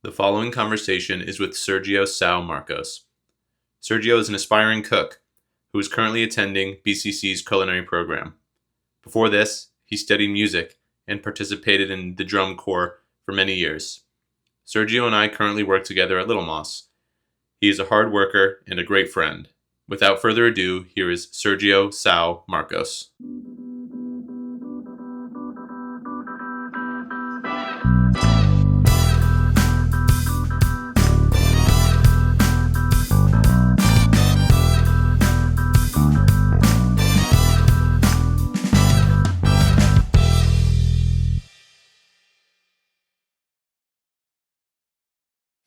The following conversation is with Sergio São Marcos. Sergio is an aspiring cook who is currently attending BCC's culinary program. Before this, he studied music and participated in the drum corps for many years. Sergio and I currently work together at Little Moss. He is a hard worker and a great friend. Without further ado, here is Sergio São Marcos.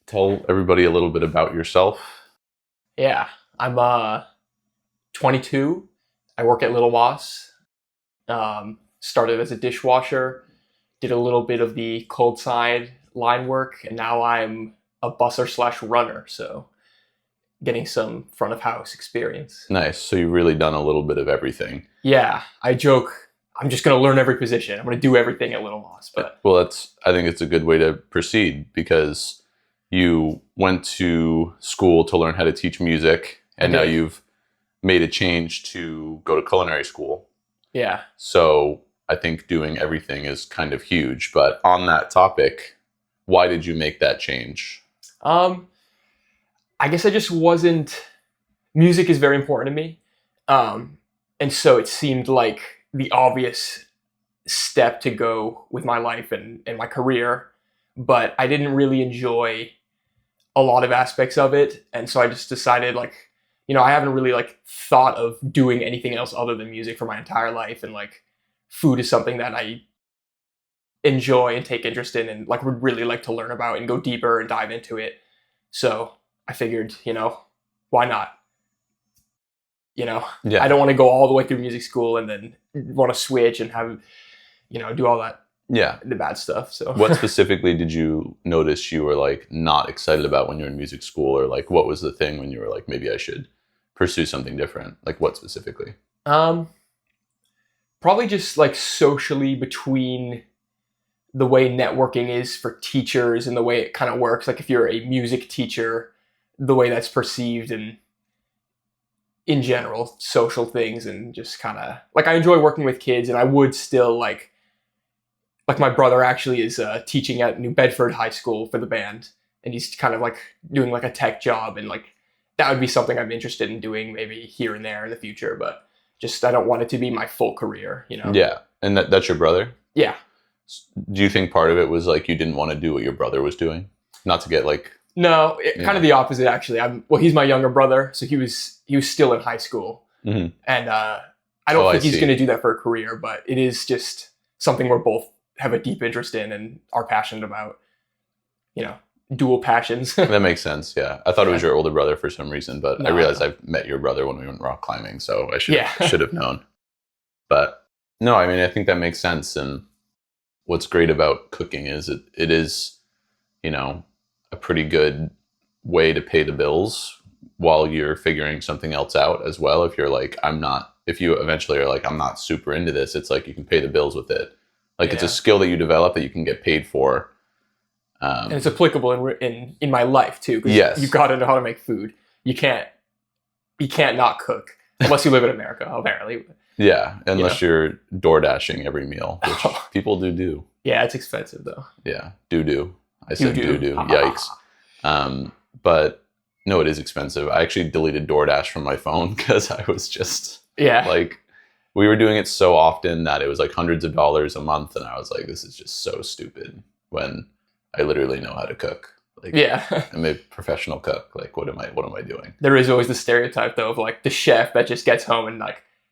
Tell everybody a little bit about yourself. Yeah, I'm 22. I work at Little Moss. Started as a dishwasher, did a little bit of the cold side line work, and now I'm a busser / runner, so getting some front of house experience. Nice. So you've really done a little bit of everything. Yeah, I joke, I'm just going to learn every position. I'm going to do everything at Little Moss. But well, I think it's a good way to proceed because you went to school to learn how to teach music, and now you've made a change to go to culinary school. Yeah. So I think doing everything is kind of huge. But on that topic, why did you make that change? I guess I just wasn't... Music is very important to me. And so it seemed like the obvious step to go with my life and my career. But I didn't really enjoy a lot of aspects of it. And so I just decided, I haven't really thought of doing anything else other than music for my entire life. And food is something that I enjoy and take interest in and would really like to learn about and go deeper and dive into it. So I figured, why not? Yeah. I don't want to go all the way through music school and then want to switch and have, do all that. Yeah. The bad stuff. So what specifically did you notice you were not excited about when you were in music school, or what was the thing when you were maybe I should pursue something different? What specifically? Probably just socially between the way networking is for teachers and the way it kind of works. If you're a music teacher, the way that's perceived and in general, social things, and just kind of I enjoy working with kids, and I would still my brother actually is teaching at New Bedford High School for the band, and he's kind of doing a tech job, and that would be something I'm interested in doing maybe here and there in the future, but just I don't want it to be my full career, Yeah. And that's your brother? Yeah. Do you think part of it was you didn't want to do what your brother was doing? Not to get No, kind of the opposite actually. He's my younger brother, so he was still in high school. Mm-hmm. And I don't think he's going to do that for a career, but it is just something we're both have a deep interest in and are passionate about, dual passions. That makes sense. Yeah. I thought it was your older brother for some reason, but No, I realized I've met your brother when we went rock climbing, so I should have known. But no, I think that makes sense. And what's great about cooking is it is, a pretty good way to pay the bills while you're figuring something else out as well. If you're if you eventually are I'm not super into this, it's you can pay the bills with it. It's a skill that you develop that you can get paid for. And it's applicable in my life too. Yes. You've got to know how to make food. You can't not cook unless you live in America, apparently. Yeah. Unless you're door dashing every meal, which people do. Yeah. It's expensive though. Yeah. Do. I said do. Yikes. But no, it is expensive. I actually deleted DoorDash from my phone because I was just we were doing it so often that it was hundreds of dollars a month, and I was this is just so stupid when I literally know how to cook. I'm a professional cook. What am I doing? There is always the stereotype though of the chef that just gets home and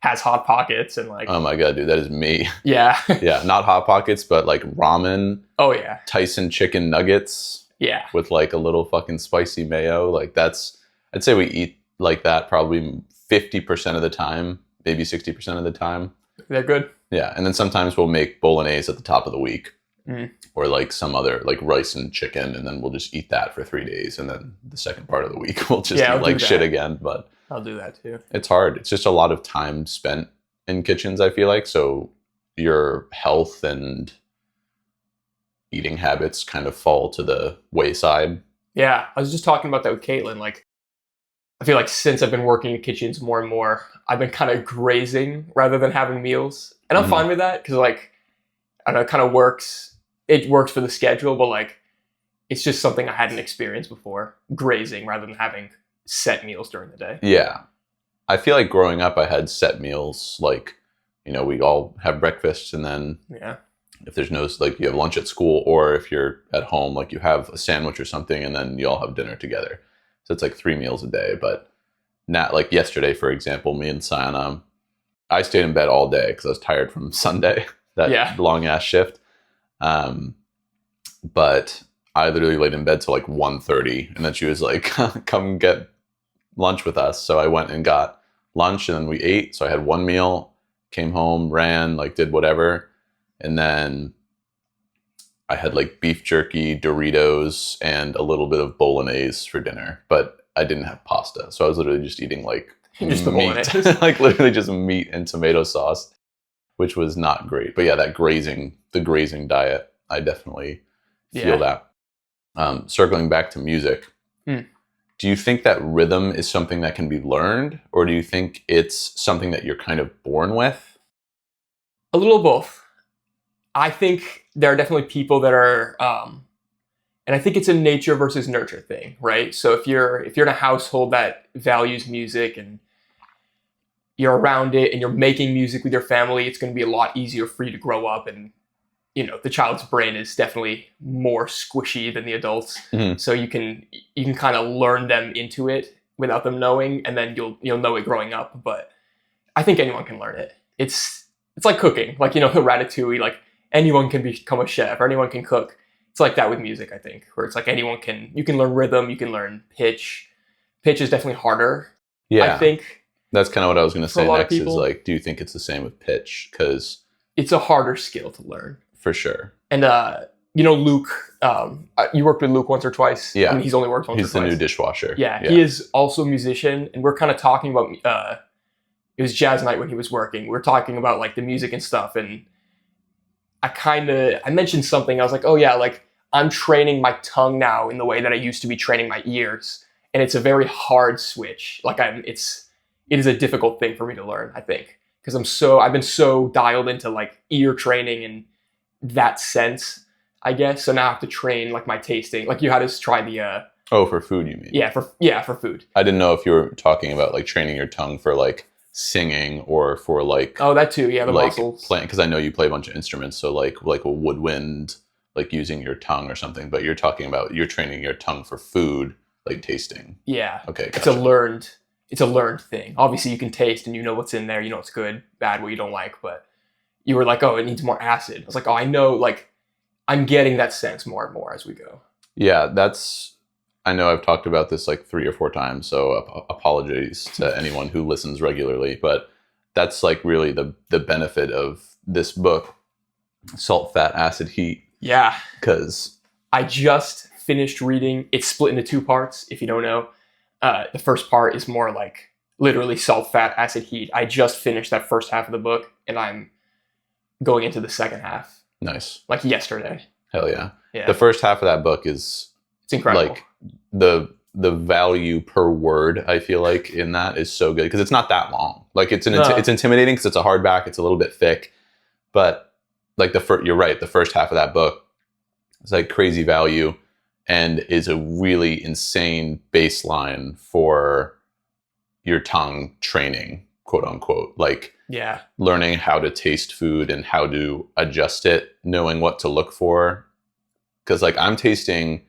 has Hot Pockets and oh my God, dude, that is me. Yeah. Yeah, not Hot Pockets, but ramen. Oh yeah. Tyson chicken nuggets. Yeah. With a little fucking spicy mayo. I'd say we eat that probably 50% of the time, maybe 60% of the time. They're good. Yeah, and then sometimes we'll make bolognese at the top of the week. Mm. Or some other rice and chicken, and then we'll just eat that for 3 days, and then the second part of the week we'll just eat shit again. But I'll do that too. It's hard. It's just a lot of time spent in kitchens, I feel so your health and eating habits kind of fall to the wayside. Yeah, I was just talking about that with Caitlin. Like, I feel like since I've been working in kitchens more and more, I've been kind of grazing rather than having meals. And I'm fine with that because, like, I don't know, it kind of works. It works for the schedule, but, like, it's just something I hadn't experienced before, grazing rather than having set meals during the day. Yeah. I feel like growing up, I had set meals. Like, you know, we all have breakfast, and then if there's no, like, you have lunch at school, or if you're at home, like, you have a sandwich or something, and then you all have dinner together. So it's like 3 meals a day. But not like yesterday, for example, me and Sayana, I stayed in bed all day because I was tired from Sunday, that long ass shift. But I literally laid in bed till like 1:30, and then she was like, come get lunch with us. So I went and got lunch, and then we ate. So I had 1 meal, came home, ran, like, did whatever. And then I had like beef jerky, Doritos, and a little bit of bolognese for dinner, but I didn't have pasta. So I was literally just eating like just the bolognese. Like literally just meat and tomato sauce, which was not great. But yeah, the grazing diet, I definitely feel that. Circling back to music, do you think that rhythm is something that can be learned, or do you think it's something that you're kind of born with? A little of both. I think there are definitely people that are, and I think it's a nature versus nurture thing, right? So if you're in a household that values music and you're around it and you're making music with your family, it's going to be a lot easier for you to grow up. And, you know, the child's brain is definitely more squishy than the adults. So you can kind of learn them into it without them knowing, and then you'll know it growing up. But I think anyone can learn it. It's like cooking, like, you know, the ratatouille, like, anyone can become a chef, or anyone can cook. It's like that with music, I think, where it's like you can learn rhythm, you can learn pitch. Pitch is definitely harder. Yeah. I think that's kind of what I was going to say next is, like, do you think it's the same with pitch? Because it's a harder skill to learn. For sure. And, you know, Luke, you worked with Luke once or twice. Yeah. I mean, he's only worked once or twice. He's the new dishwasher. Yeah, he is also a musician. And we're kind of talking about, it was jazz night when he was working. We were talking about, like, the music and stuff. And I mentioned something. I was like, oh yeah, like, I'm training my tongue now in the way that I used to be training my ears. And it's a very hard switch. Like, it is a difficult thing for me to learn, I think. Because I've been so dialed into, like, ear training and that sense, I guess. So now I have to train, like, my tasting. Like, you had us try the for food, you mean? Yeah, for food. I didn't know if you were talking about, like, training your tongue for, like, singing, or for, like, oh, that too, yeah, the like muscles. Playing, because I know you play a bunch of instruments, so like a woodwind, like using your tongue or something. But you're talking about you're training your tongue for food, like tasting. Yeah. Okay. Gotcha. It's a learned thing. Obviously, you can taste and you know what's in there. You know what's good, bad, what you don't like. But you were like, oh, it needs more acid. I was like, oh, I know. Like, I'm getting that sense more and more as we go. Yeah, I know I've talked about this like 3 or 4 times, so apologies to anyone who listens regularly, but that's like really the benefit of this book, Salt, Fat, Acid, Heat. Yeah. Because I just finished reading, it's split into 2 parts, if you don't know. The first part is more like literally salt, fat, acid, heat. I just finished that first half of the book, and I'm going into the second half. Nice. Like yesterday. Hell yeah. Yeah. The first half of that book it's incredible. Like, the value per word, I feel like, in that is so good, because it's not that long. Like, it's intimidating because it's a hardback, it's a little bit thick, but like you're right, the first half of that book is like crazy value and is a really insane baseline for your tongue training, quote unquote. Like, yeah, learning how to taste food and how to adjust it, knowing what to look for. Because like I'm tasting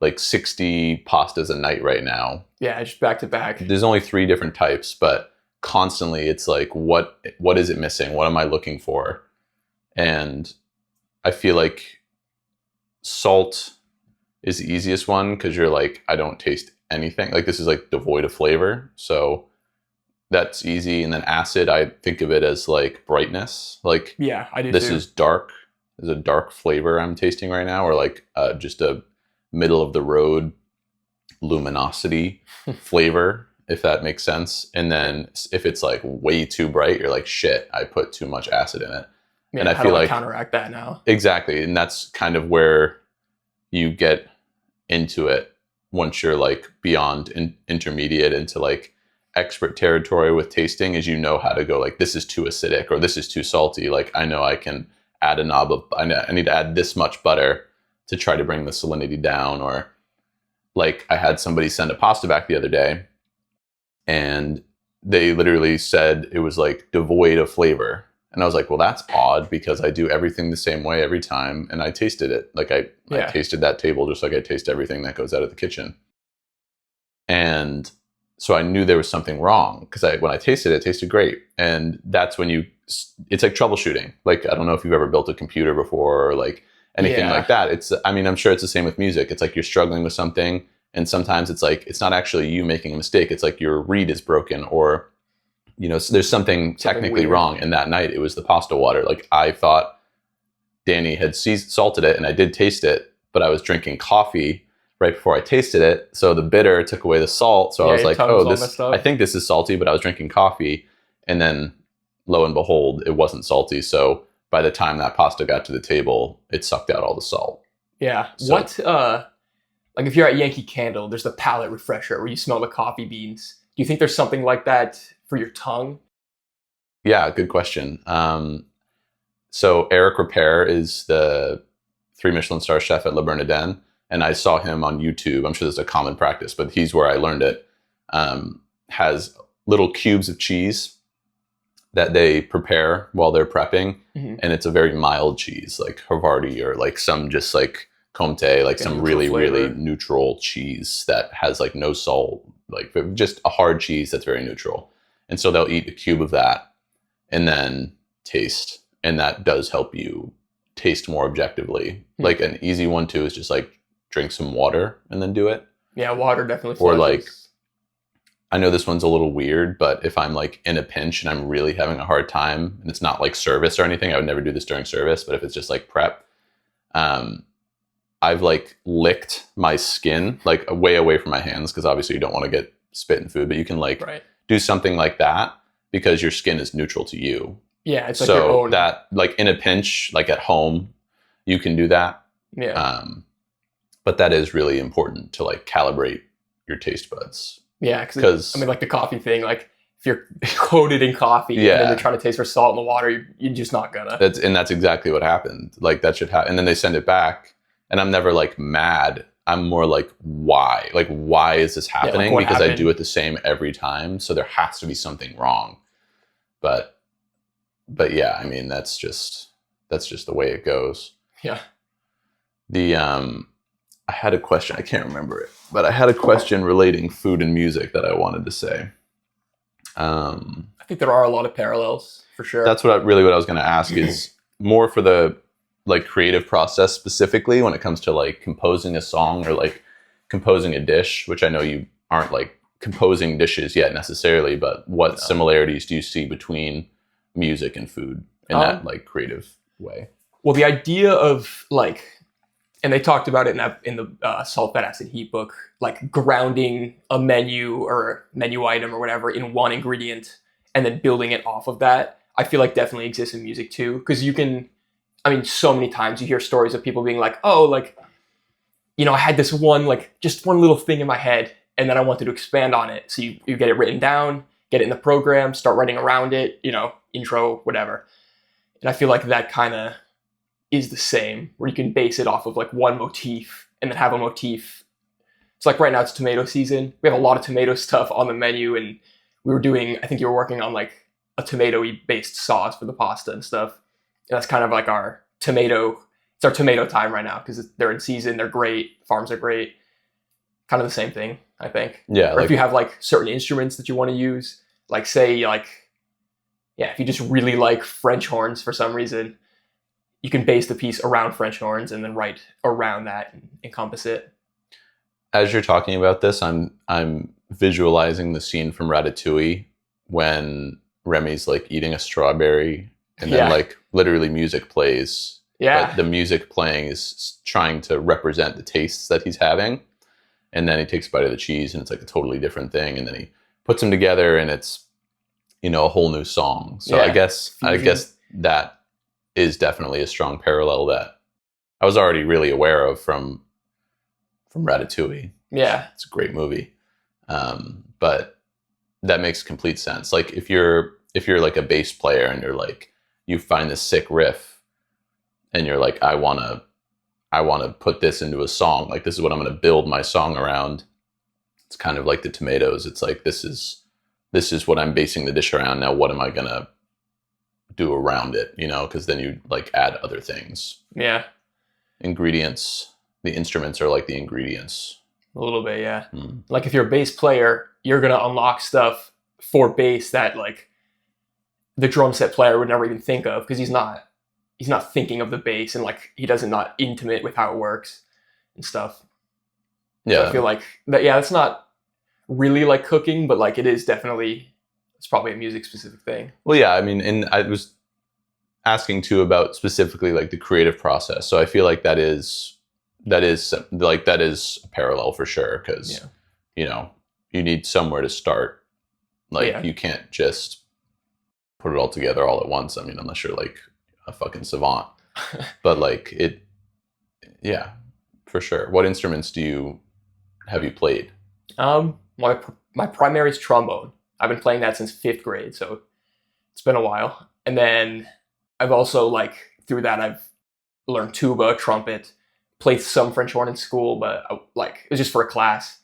like 60 pastas a night right now. Yeah, just back to back. There's only 3 different types, but constantly it's like, what is it missing? What am I looking for? And I feel like salt is the easiest one, because you're like, I don't taste anything. Like, this is like devoid of flavor. So that's easy. And then acid, I think of it as like brightness. Like, yeah, I do this too. is dark. There's a dark flavor I'm tasting right now, or like just a middle of the road luminosity flavor, if that makes sense. And then if it's like way too bright, you're like, shit, I put too much acid in it. Yeah, and I how feel do I like counteract that now? exactly, and that's kind of where you get into it once you're like beyond intermediate into like expert territory with tasting, is you know how to go like, this is too acidic or this is too salty. Like I know I can add I need to add this much butter to try to bring the salinity down. Or like I had somebody send a pasta back the other day and they literally said it was like devoid of flavor. And I was like, well, that's odd because I do everything the same way every time. And I tasted it. Like I tasted that table just like I taste everything that goes out of the kitchen. And so I knew there was something wrong because when I tasted it, it tasted great. And that's when it's like troubleshooting. Like, I don't know if you've ever built a computer before or like anything like that. I'm sure it's the same with music. It's like you're struggling with something. And sometimes it's like, it's not actually you making a mistake. It's like your reed is broken or, there's something technically wrong. And that night it was the pasta water. Like I thought Danny had salted it and I did taste it, but I was drinking coffee right before I tasted it. So the bitter took away the salt. So I was like, I think this is salty, but I was drinking coffee. And then lo and behold, it wasn't salty. So by the time that pasta got to the table, it sucked out all the salt. Yeah. So, like if you're at Yankee Candle, there's the palate refresher where you smell the coffee beans. Do you think there's something like that for your tongue? Yeah, good question. So Eric Repair is the 3 Michelin star chef at Le Bernardin. And I saw him on YouTube. I'm sure this is a common practice, but he's where I learned it. Has little cubes of cheese that they prepare while they're prepping. Mm-hmm. And it's a very mild cheese, like Havarti or like some just like Comte, like some really, really neutral cheese that has like no salt, like just a hard cheese that's very neutral. And so they'll eat a cube of that and then taste. And that does help you taste more objectively. Mm-hmm. Like an easy one too is just like drink some water and then do it. Yeah, water definitely flushes. Or like, I know this one's a little weird, but if I'm like in a pinch and I'm really having a hard time and it's not like service or anything, I would never do this during service, but if it's just like prep, I've like licked my skin like way away from my hands because obviously you don't want to get spit in food, but you can like do something like that because your skin is neutral to you. Yeah, it's like your own. That like in a pinch, like at home, you can do that. Yeah. But that is really important to like calibrate your taste buds. Yeah, because I mean, like the coffee thing, like if you're coated in coffee and then you're trying to taste for salt in the water, you're just not gonna. That's exactly what happened. Like that should happen. And then they send it back, and I'm never like mad. I'm more like, why? Like, why is this happening? Yeah, because I do it the same every time, so there has to be something wrong. But yeah, I mean, that's just the way it goes. Yeah. I had a question. I can't remember it, but I had a question relating food and music that I wanted to say. I think there are a lot of parallels for sure. That's what I was going to ask is more for the like creative process specifically when it comes to like composing a song or like composing a dish, which I know you aren't like composing dishes yet necessarily, but what similarities do you see between music and food in that like creative way? Well, the idea of like, and they talked about it in the Salt, Fat, Acid, Heat book, like grounding a menu or menu item or whatever in one ingredient and then building it off of that. I feel like definitely exists in music too. Because you can, I mean, so many times you hear stories of people being like, oh, like, I had this one, like just one little thing in my head and then I wanted to expand on it. So you get it written down, get it in the program, start writing around it, intro, whatever. And I feel like that kind of is the same, where you can base it off of like one motif and then have a motif. It's like right now it's tomato season. We have a lot of tomato stuff on the menu, and I think you were working on like a tomato-y based sauce for the pasta and stuff. And that's kind of like it's our tomato time right now because they're in season, they're great, farms are great. Kind of the same thing, I think. Yeah. Or if you have like certain instruments that you want to use, like say like, if you just really like French horns for some reason, you can base the piece around French horns and then write around that and encompass it. As you're talking about this, I'm visualizing the scene from Ratatouille when Remy's like eating a strawberry and then like literally music plays. Yeah. But the music playing is trying to represent the tastes that he's having. And then he takes a bite of the cheese and it's like a totally different thing. And then he puts them together and it's, a whole new song. So I guess that is definitely a strong parallel that I was already really aware of from Ratatouille. Yeah. It's a great movie. But that makes complete sense. Like if you're like a bass player and you're like, you find this sick riff and you're like, I want to put this into a song. Like, this is what I'm going to build my song around. It's kind of like the tomatoes. It's like, this is what I'm basing the dish around. Now, what am I going to do around it? You know, because then you like add other things. Yeah. Ingredients. The instruments are like the ingredients. A little bit, yeah. Like if you're a bass player, you're going to unlock stuff for bass that like the drum set player would never even think of, because he's not thinking of the bass, and like he doesn't not intimate with how it works and stuff. Yeah. So I feel like that. Yeah, it's not really like cooking, but like it's probably a music specific thing. Well, yeah. I mean, and I was asking too about specifically like the creative process. So I feel like that is a parallel for sure, because you know, you need somewhere to start. Like you can't just put it all together all at once. I mean, unless you're like a fucking savant. But like yeah, for sure. What instruments have you played? My primary is trombone. I've been playing that since 5th grade, so it's been a while. And then I've also like through that I've learned tuba, trumpet, played some French horn in school, but like it was just for a class.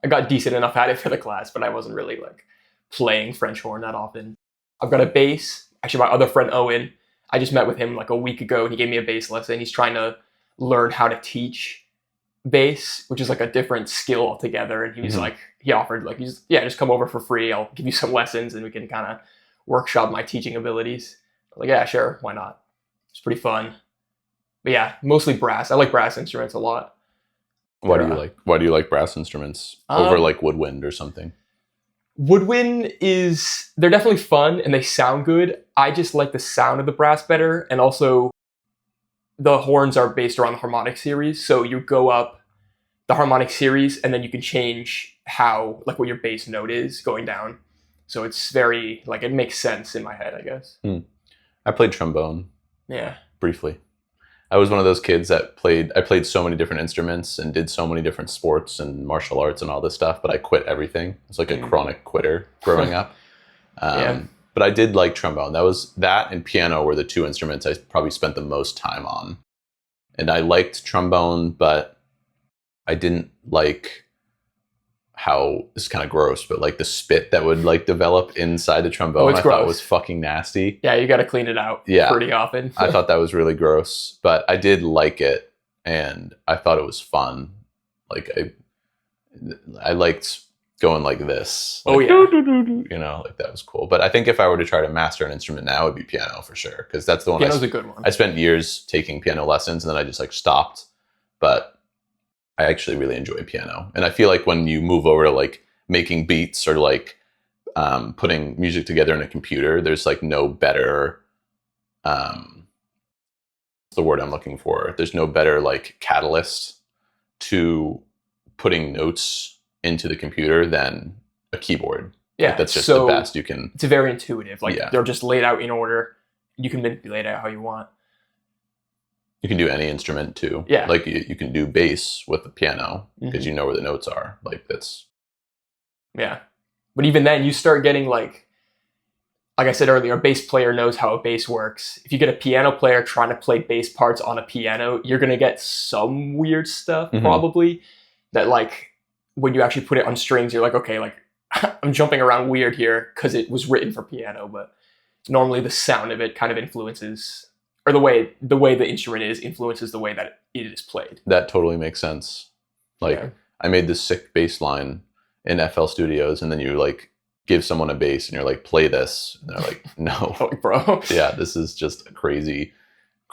I got decent enough at it for the class, but I wasn't really like playing French horn that often. I've got a bass. Actually, my other friend Owen, I just met with him like a week ago, and he gave me a bass lesson. He's trying to learn how to teach bass, which is like a different skill altogether. And he was like, he offered like, just come over for free. I'll give you some lessons, and we can kind of workshop my teaching abilities. I was like, yeah, sure, why not? It's pretty fun. But yeah, mostly brass. I like brass instruments a lot. Why do you like brass instruments over like woodwind or something? Woodwind they're definitely fun and they sound good. I just like the sound of the brass better. And also the horns are based around the harmonic series. So you go up the harmonic series and then you can change what your bass note is going down. So it's very like, it makes sense in my head, I guess. I played trombone. Yeah. Briefly. I was one of those kids that I played so many different instruments and did so many different sports and martial arts and all this stuff, but I quit everything. I was like a chronic quitter growing up. But I did like trombone. That and piano were the two instruments I probably spent the most time on. And I liked trombone, but I didn't like how, this is kind of gross, but like the spit that would like develop inside the trombone, I thought was fucking nasty. Yeah, you got to clean it out pretty often. I thought that was really gross, but I did like it, and I thought it was fun. Like I liked going like this. Like, you know, like that was cool. But I think if I were to try to master an instrument now, it would be piano for sure, because that's the one. Piano's a good one. I spent years taking piano lessons, and then I just like stopped. But I actually really enjoy piano. And I feel like when you move over to like making beats or like putting music together in a computer, there's like no better, what's the word I'm looking for? There's no better like catalyst to putting notes into the computer than a keyboard. Yeah. Like, that's just the best you can. It's very intuitive. Like they're just laid out in order. You can manipulate it how you want. You can do any instrument too. Yeah. Like you can do bass with the piano because you know where the notes are. Like that's. Yeah. But even then you start getting like I said earlier, a bass player knows how a bass works. If you get a piano player trying to play bass parts on a piano, you're going to get some weird stuff probably that like when you actually put it on strings, you're like, okay, like I'm jumping around weird here because it was written for piano, but normally the sound of it kind of influences, or the way the instrument influences the way that it is played. That totally makes sense. Like I made this sick bass line in FL Studios, and then you like give someone a bass and you're like, play this, and they're like, no. Like, bro. Yeah, this is just a crazy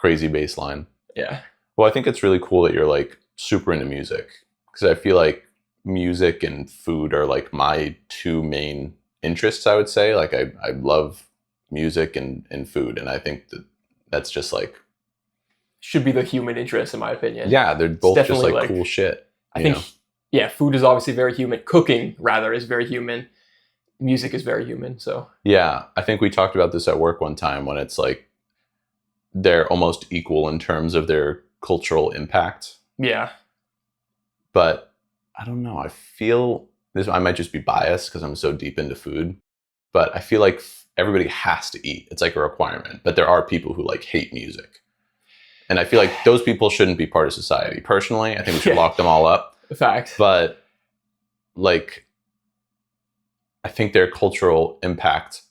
bass line. Yeah. Well, I think it's really cool that you're like super into music, because I feel like music and food are like my two main interests, I would say. Like I love music and food, and I think that's just like should be the human interest, in my opinion. Yeah, they're both just like cool shit. I think food is obviously very human. Cooking rather is very human. Music is very human. So yeah, I think we talked about this at work one time when it's like they're almost equal in terms of their cultural impact. Yeah. But I don't know. I feel this. I might just be biased because I'm so deep into food. But I feel like everybody has to eat. It's like a requirement. But there are people who like hate music. And I feel like those people shouldn't be part of society. Personally, I think we should lock them all up. Fact. But like, I think their cultural impact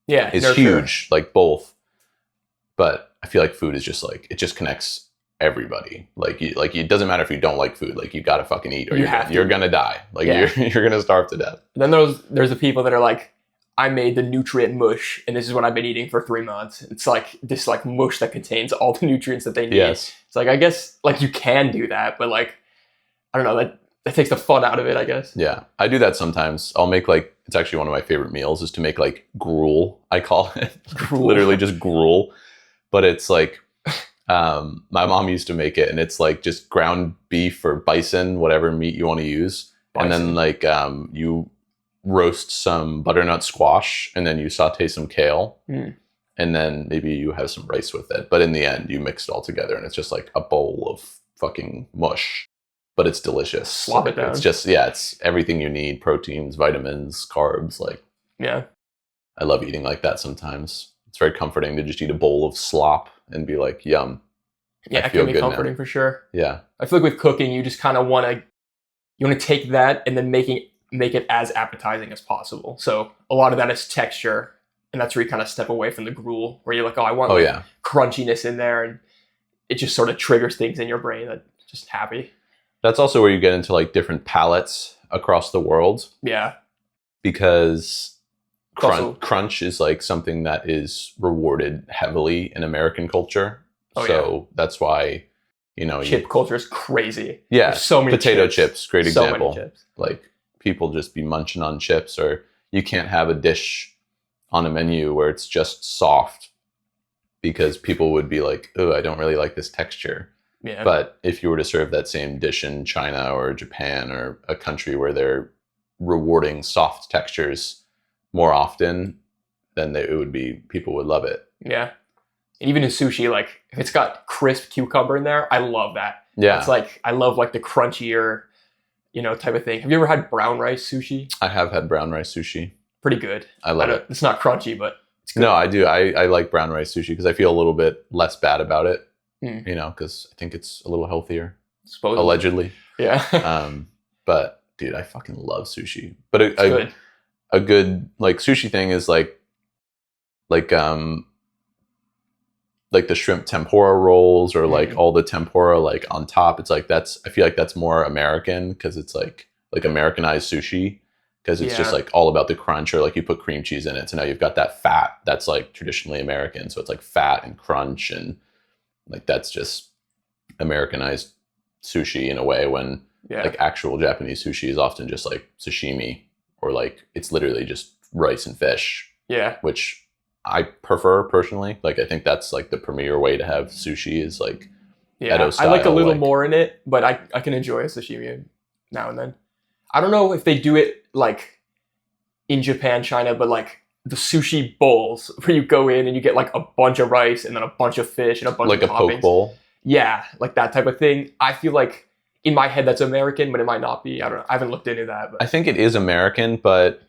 is huge, sure. Like both. But I feel like food is just like, it just connects everybody. Like it doesn't matter if you don't like food. Like you gotta fucking eat or you're gonna die. Like you're gonna starve to death. Then there's the people that are like, I made the nutrient mush, and this is what I've been eating for 3 months. It's like this like mush that contains all the nutrients that they need. Yes. It's like, I guess like you can do that, but like, I don't know, that takes the fun out of it, I guess. Yeah, I do that sometimes. I'll make like, it's actually one of my favorite meals is to make like gruel, I call it. Gruel. Literally just gruel. But it's like, my mom used to make it, and it's like just ground beef or bison, whatever meat you want to use. Bison. And then like you roast some butternut squash, and then you saute some kale, and then maybe you have some rice with it. But in the end, you mix it all together, and it's just like a bowl of fucking mush. But it's delicious. Slop it down. It's just, it's everything you need. Proteins, vitamins, carbs. Like, yeah. I love eating like that sometimes. It's very comforting to just eat a bowl of slop and be like, yum. Yeah, it can be comforting now. For sure. Yeah. I feel like with cooking, you just kind of want to take that and then make it as appetizing as possible. So a lot of that is texture, and that's where you kind of step away from the gruel, where you're like, I want crunchiness in there, and it just sort of triggers things in your brain that just happy. That's also where you get into like different palates across the world. Yeah. Because crunch is like something that is rewarded heavily in American culture. That's why, chip culture is crazy. Yeah. There's so many potato chips, great example. So many chips. Like people just be munching on chips, or you can't have a dish on a menu where it's just soft because people would be like, oh, I don't really like this texture. Yeah. But if you were to serve that same dish in China or Japan or a country where they're rewarding soft textures more often, then people would love it. Yeah. And even in sushi, like if it's got crisp cucumber in there, I love that. Yeah. It's like, I love like the crunchier, type of thing. Have you ever had brown rice sushi? I have had brown rice sushi. Pretty good. I love it. It's not crunchy, but it's good. No, I do. I like brown rice sushi because I feel a little bit less bad about it. Because I think it's a little healthier. Supposedly. Allegedly. Yeah. But dude, I fucking love sushi. But a good like sushi thing is like the shrimp tempura rolls, or like all the tempura like on top. It's like I feel like that's more American because it's like Americanized sushi, because it's just like all about the crunch, or like you put cream cheese in it. So now you've got that fat that's like traditionally American. So it's like fat and crunch, and like that's just Americanized sushi in a way, when like actual Japanese sushi is often just like sashimi, or like it's literally just rice and fish. Yeah. Which I prefer personally. Like I think that's like the premier way to have sushi is like Edo style. I like a little more in it, but I can enjoy a sashimi now and then. I don't know if they do it like in Japan, China, but like the sushi bowls where you go in and you get like a bunch of rice and then a bunch of fish and a bunch of toppings. Like a poke bowl? Yeah, like that type of thing. I feel like in my head that's American, but it might not be. I don't know. I haven't looked into that. But I think it is American, but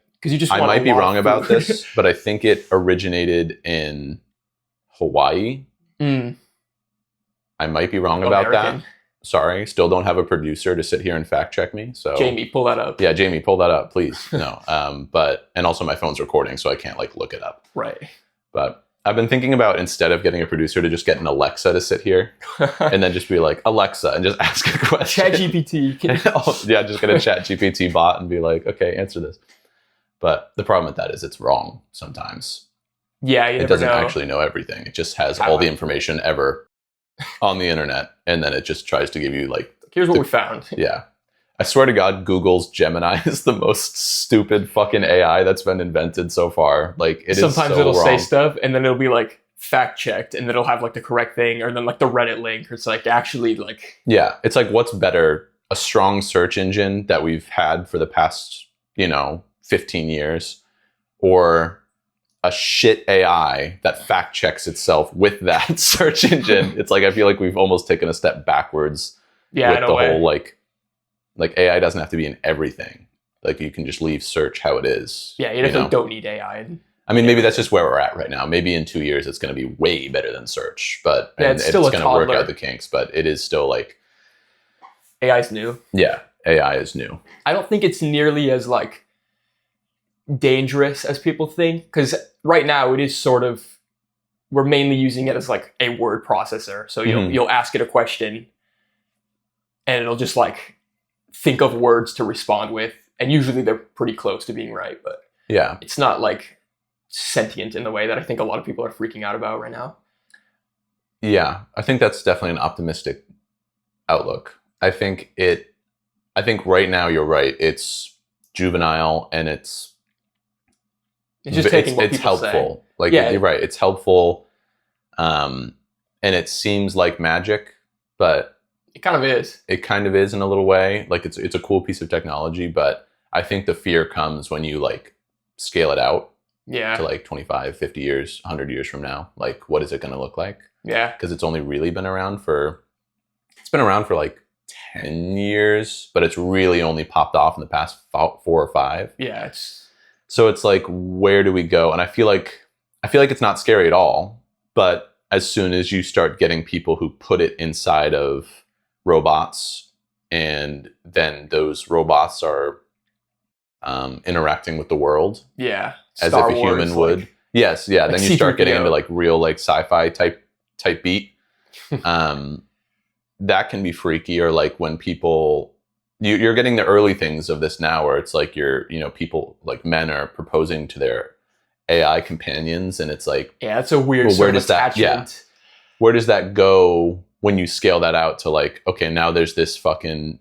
I might be wrong about this, but I think it originated in Hawaii. I might be wrong about that. Sorry, still don't have a producer to sit here and fact check me. So Jamie, pull that up. Yeah, Jamie, pull that up, please. No, and also my phone's recording, so I can't like look it up. Right. But I've been thinking about, instead of getting a producer, to just get an Alexa to sit here and then just be like, Alexa, and just ask a question. ChatGPT. Just get a ChatGPT bot and be like, okay, answer this. But the problem with that is it's wrong sometimes. Yeah, it doesn't actually know everything. It just has all the information ever on the internet, and then it just tries to give you like, here's what we found. Yeah. I swear to God, Google's Gemini is the most stupid fucking AI that's been invented so far. Like, it sometimes is so it'll wrong. Say stuff, and then it'll be like fact checked, and then it'll have like the correct thing, or then like the Reddit link, or it's like actually like. Yeah, it's like, what's better, a strong search engine that we've had for the past 15 years, or a shit AI that fact checks itself with that search engine. It's like I feel like we've almost taken a step backwards with the whole like AI doesn't have to be in everything. Like you can just leave search how it is. Yeah, you definitely don't need AI. I mean, maybe that's just where we're at right now. Maybe in 2 years it's going to be way better than search, but yeah, it's still going to work out the kinks. But it is still like AI's new. Yeah, AI is new. I don't think it's nearly as like dangerous as people think, because right now it is sort of, we're mainly using it as like a word processor. So you'll ask it a question, and it'll just like think of words to respond with, and usually they're pretty close to being right, but yeah, it's not like sentient in the way that I think a lot of people are freaking out about right now. Yeah, I think that's definitely an optimistic outlook. I think right now you're right. It's juvenile and it's just taking what it's people helpful. say. Like you're right, it's helpful, and it seems like magic, but it kind of is. It kind of is in a little way. Like it's a cool piece of technology, but I think the fear comes when you like scale it out. Yeah. To like 25, 50 years, 100 years from now. Like, what is it going to look like? Yeah. Because it's only really been around for like 10 years, but it's really only popped off in the past 4 or 5. Yeah. So it's like, where do we go? And I feel like it's not scary at all. But as soon as you start getting people who put it inside of robots, and then those robots are interacting with the world. Yeah. As Star if a human Wars, would. Like, yes, yeah. Like then you start getting into like real like sci-fi type beat. That can be freaky. Or like when people, you're getting the early things of this now, where it's like people like men are proposing to their AI companions, and it's like, yeah, that's a weird sort of attachment. Where does that go when you scale that out to like, okay, now there's this fucking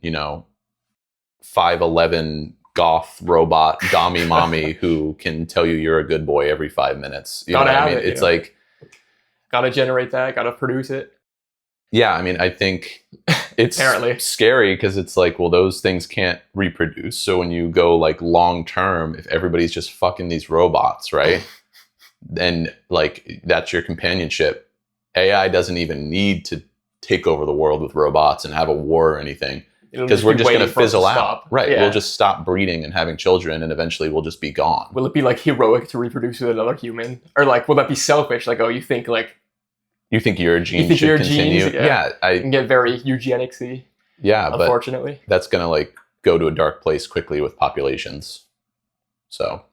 5'11" goth robot Dami mommy who can tell you you're a good boy every 5 minutes. You know what I mean? It's like, gotta generate that, gotta produce it. Yeah, I mean, I think it's apparently scary because it's like, well, those things can't reproduce. So when you go like long term, if everybody's just fucking these robots, right? Then like that's your companionship. AI doesn't even need to take over the world with robots and have a war or anything. Because we're just going to fizzle out. Right. Yeah. We'll just stop breeding and having children, and eventually we'll just be gone. Will it be like heroic to reproduce with another human? Or like, will that be selfish? Like, oh, you think your gene should continue? I can get very eugenics-y. Yeah, unfortunately. But that's going to like go to a dark place quickly with populations. So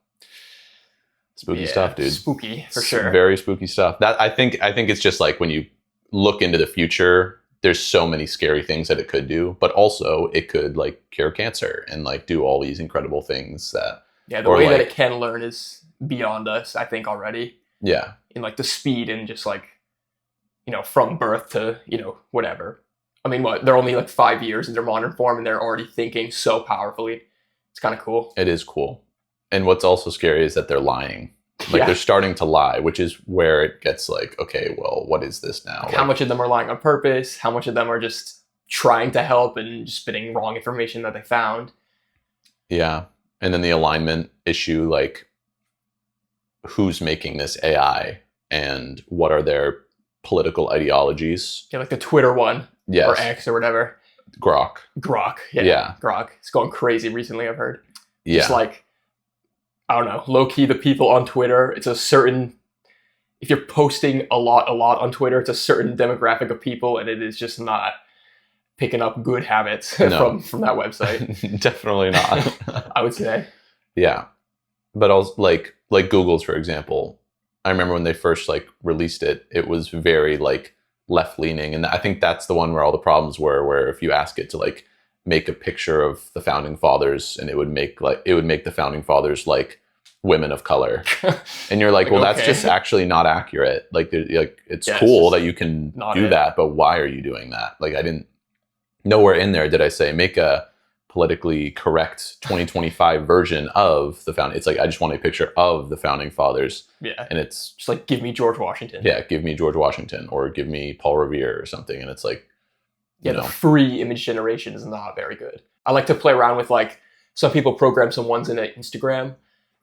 spooky stuff, dude. Spooky, for sure. Very spooky stuff. That I think it's just like when you look into the future, there's so many scary things that it could do, but also it could like cure cancer and like do all these incredible things that. Yeah, the way that it can learn is beyond us, I think, already. Yeah. In like the speed and just like, from birth to, whatever. I mean, they're only like 5 years in their modern form, and they're already thinking so powerfully. It's kind of cool. It is cool. And what's also scary is that they're lying. Like they're starting to lie, which is where it gets like, okay, well, what is this now? Like, how much of them are lying on purpose? How much of them are just trying to help and just spitting wrong information that they found? Yeah. And then the alignment issue, like who's making this AI and what are their political ideologies? Yeah, like the Twitter one. Yes. Or X or whatever. Grok. Yeah. Grok. It's going crazy recently, I've heard. Yeah. Just like, I don't know, low-key the people on Twitter, it's a certain, if you're posting a lot on Twitter, it's a certain demographic of people, and it is just not picking up good habits from that website. Definitely not. I would say. Yeah. But also like Google's, for example, I remember when they first like released it, it was very like left-leaning, and I think that's the one where all the problems were, where if you ask it to like make a picture of the founding fathers, and it would make the founding fathers like women of color, and you're like, well, that's just actually not accurate. Like it's cool that you can do that, but why are you doing that? Like I didn't, nowhere in there did I say make a politically correct 2025 version of the founding. It's like I just want a picture of the founding fathers. Yeah, and it's just like give me George Washington. Yeah, give me George Washington, or give me Paul Revere or something, and it's like. Yeah, the free image generation is not very good. I like to play around with like, some people program some ones in Instagram.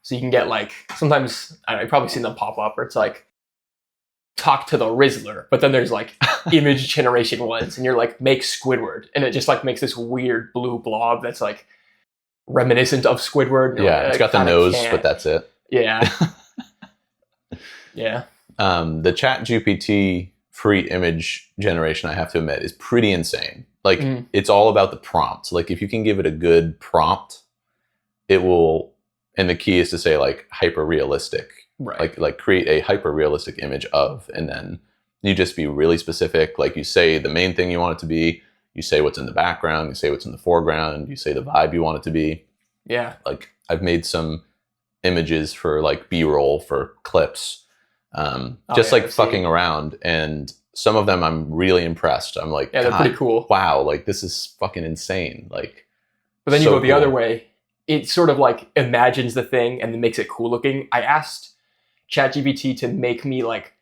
So you can get like, sometimes, I don't know, you've probably seen them pop up where it's like, talk to the Rizzler, but then there's like image generation ones and you're like, make Squidward. And it just like makes this weird blue blob that's like reminiscent of Squidward. Yeah, like, it's got the nose, but that's it. Yeah. Yeah. The ChatGPT free image generation, I have to admit, is pretty insane. Like, it's all about the prompt. Like, if you can give it a good prompt, it will, and the key is to say, like, hyper-realistic. Right. Like create a hyper-realistic image of, and then you just be really specific. Like, you say the main thing you want it to be, you say what's in the background, you say what's in the foreground, you say the vibe you want it to be. Yeah. Like, I've made some images for, like, B-roll for clips. Fucking around, and some of them I'm really impressed. I'm like, yeah, they're pretty cool. Wow, like this is fucking insane. Like, but then you go the other way. It sort of like imagines the thing and then makes it cool looking. I asked ChatGPT to make me like,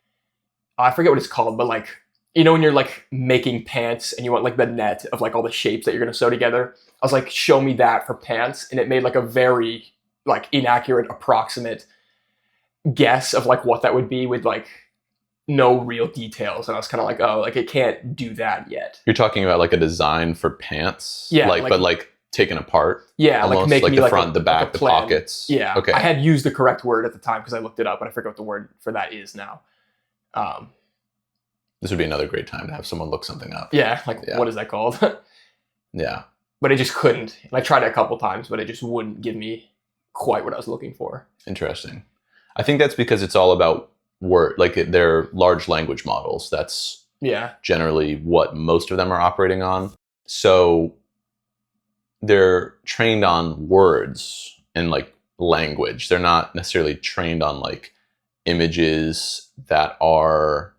I forget what it's called, but like, you know, when you're like making pants and you want like the net of like all the shapes that you're gonna sew together. I was like, show me that for pants, and it made like a very like inaccurate, approximate guess of like what that would be with like no real details. And I was kind of like, oh, like it can't do that yet. You're talking about like a design for pants? Yeah. But like taken apart? Yeah, almost, like making like the front, the back, the pockets. Yeah. Okay. I had used the correct word at the time because I looked it up, but I forget what the word for that is now. This would be another great time to have someone look something up. Yeah, what is that called? Yeah. But it just couldn't. And I tried it a couple times, but it just wouldn't give me quite what I was looking for. Interesting. I think that's because it's all about word, like they're large language models. That's generally what most of them are operating on. So they're trained on words and like language. They're not necessarily trained on like images that are,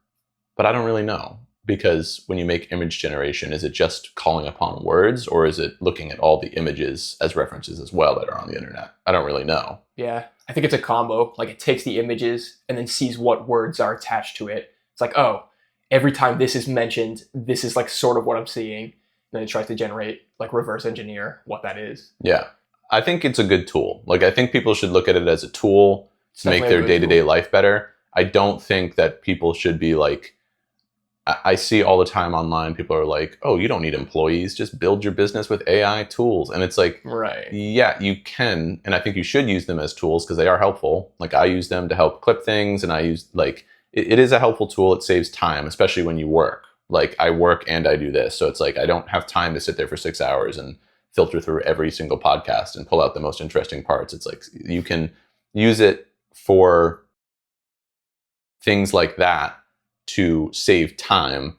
but I don't really know, because when you make image generation, is it just calling upon words, or is it looking at all the images as references as well that are on the internet? I don't really know. Yeah, I think it's a combo. Like it takes the images and then sees what words are attached to it. It's like, oh, every time this is mentioned, this is like sort of what I'm seeing. And then it tries to generate, like reverse engineer what that is. Yeah, I think it's a good tool. Like I think people should look at it as a tool to make their day-to-day life better. I don't think that people should be like, I see all the time online, people are like, oh, you don't need employees, just build your business with AI tools. And it's like, right. Yeah, you can. And I think you should use them as tools because they are helpful. Like I use them to help clip things, and I use like, it is a helpful tool. It saves time, especially when you work. Like I work and I do this. So it's like, I don't have time to sit there for 6 hours and filter through every single podcast and pull out the most interesting parts. It's like, you can use it for things like that to save time,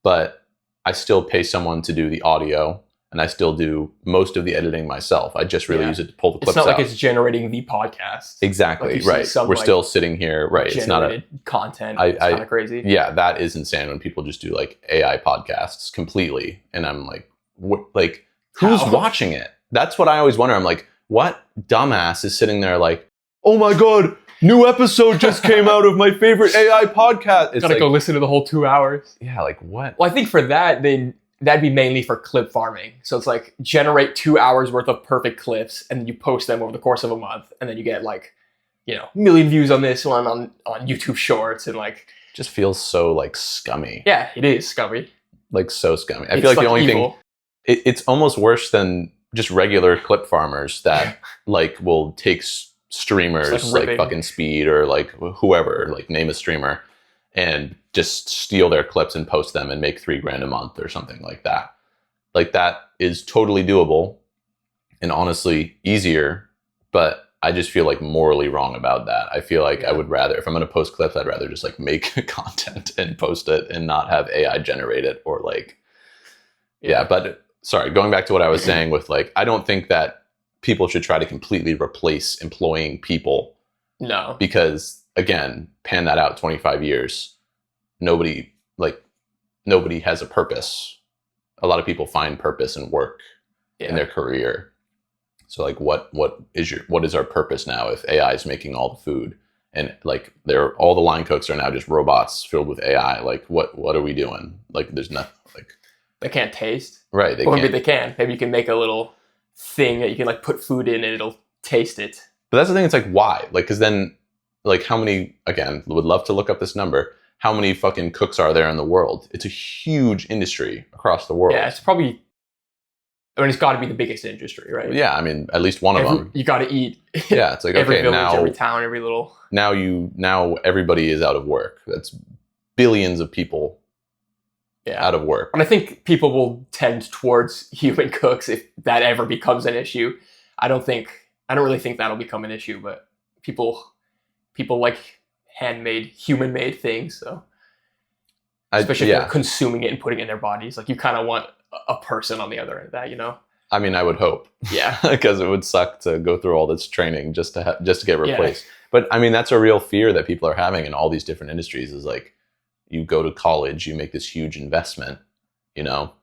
but I still pay someone to do the audio, and I still do most of the editing myself. I just really use it to pull the clips out. It's not like it's generating the podcast. Exactly, like right. We're still sitting here, right. It's not a content. It's kind of crazy. Yeah, that is insane when people just do like AI podcasts completely. And I'm like, who's watching it? That's what I always wonder. I'm like, what dumbass is sitting there like, oh my God, new episode just came out of my favorite AI podcast. It's gotta go listen to the whole 2 hours. Yeah, like what? Well, I think for that, then that'd be mainly for clip farming. So it's like generate 2 hours worth of perfect clips, and then you post them over the course of a month, and then you get like, you know, 1 million views on this one on YouTube Shorts, and like just feels so like scummy. Yeah, it is scummy. Like so scummy. I feel like the only evil thing it's almost worse than just regular clip farmers that like will take streamers like fucking Speed or like whoever, like name a streamer, and just steal their clips and post them and make $3,000 a month or something like that. Like that is totally doable and honestly easier, but I just feel like morally wrong about that. I feel like I would rather, if I'm going to post clips, I'd rather just like make content and post it and not have AI generate it, or like, but sorry, going back to what I was saying with like, I don't think that people should try to completely replace employing people. No. Because again, pan that out 25 years, nobody has a purpose. A lot of people find purpose in work in their career. So like what is our purpose now if AI is making all the food, and like all the line cooks are now just robots filled with AI? Like what are we doing? Like there's nothing, like they can't taste. Right. Maybe they can. Maybe you can make a little thing that you can like put food in and it'll taste it. But that's the thing. It's like, why? Like, because then, like, how many? Again, would love to look up this number. How many fucking cooks are there in the world? It's a huge industry across the world. Yeah, it's probably. I mean, it's got to be the biggest industry, right? Yeah, I mean, at least one of them. You got to eat. Yeah, it's like, every okay, village, now every town, every little. Now everybody is out of work. That's billions of people. Yeah. Out of work. And I think people will tend towards human cooks if that ever becomes an issue. I don't really think that'll become an issue, but people like handmade, human-made things. So, especially if they're consuming it and putting it in their bodies, like you kind of want a person on the other end of that, you know? I mean, I would hope. Yeah, because it would suck to go through all this training just to get replaced. Yeah. But I mean, that's a real fear that people are having in all these different industries. Is like, you go to college, you make this huge investment, you know,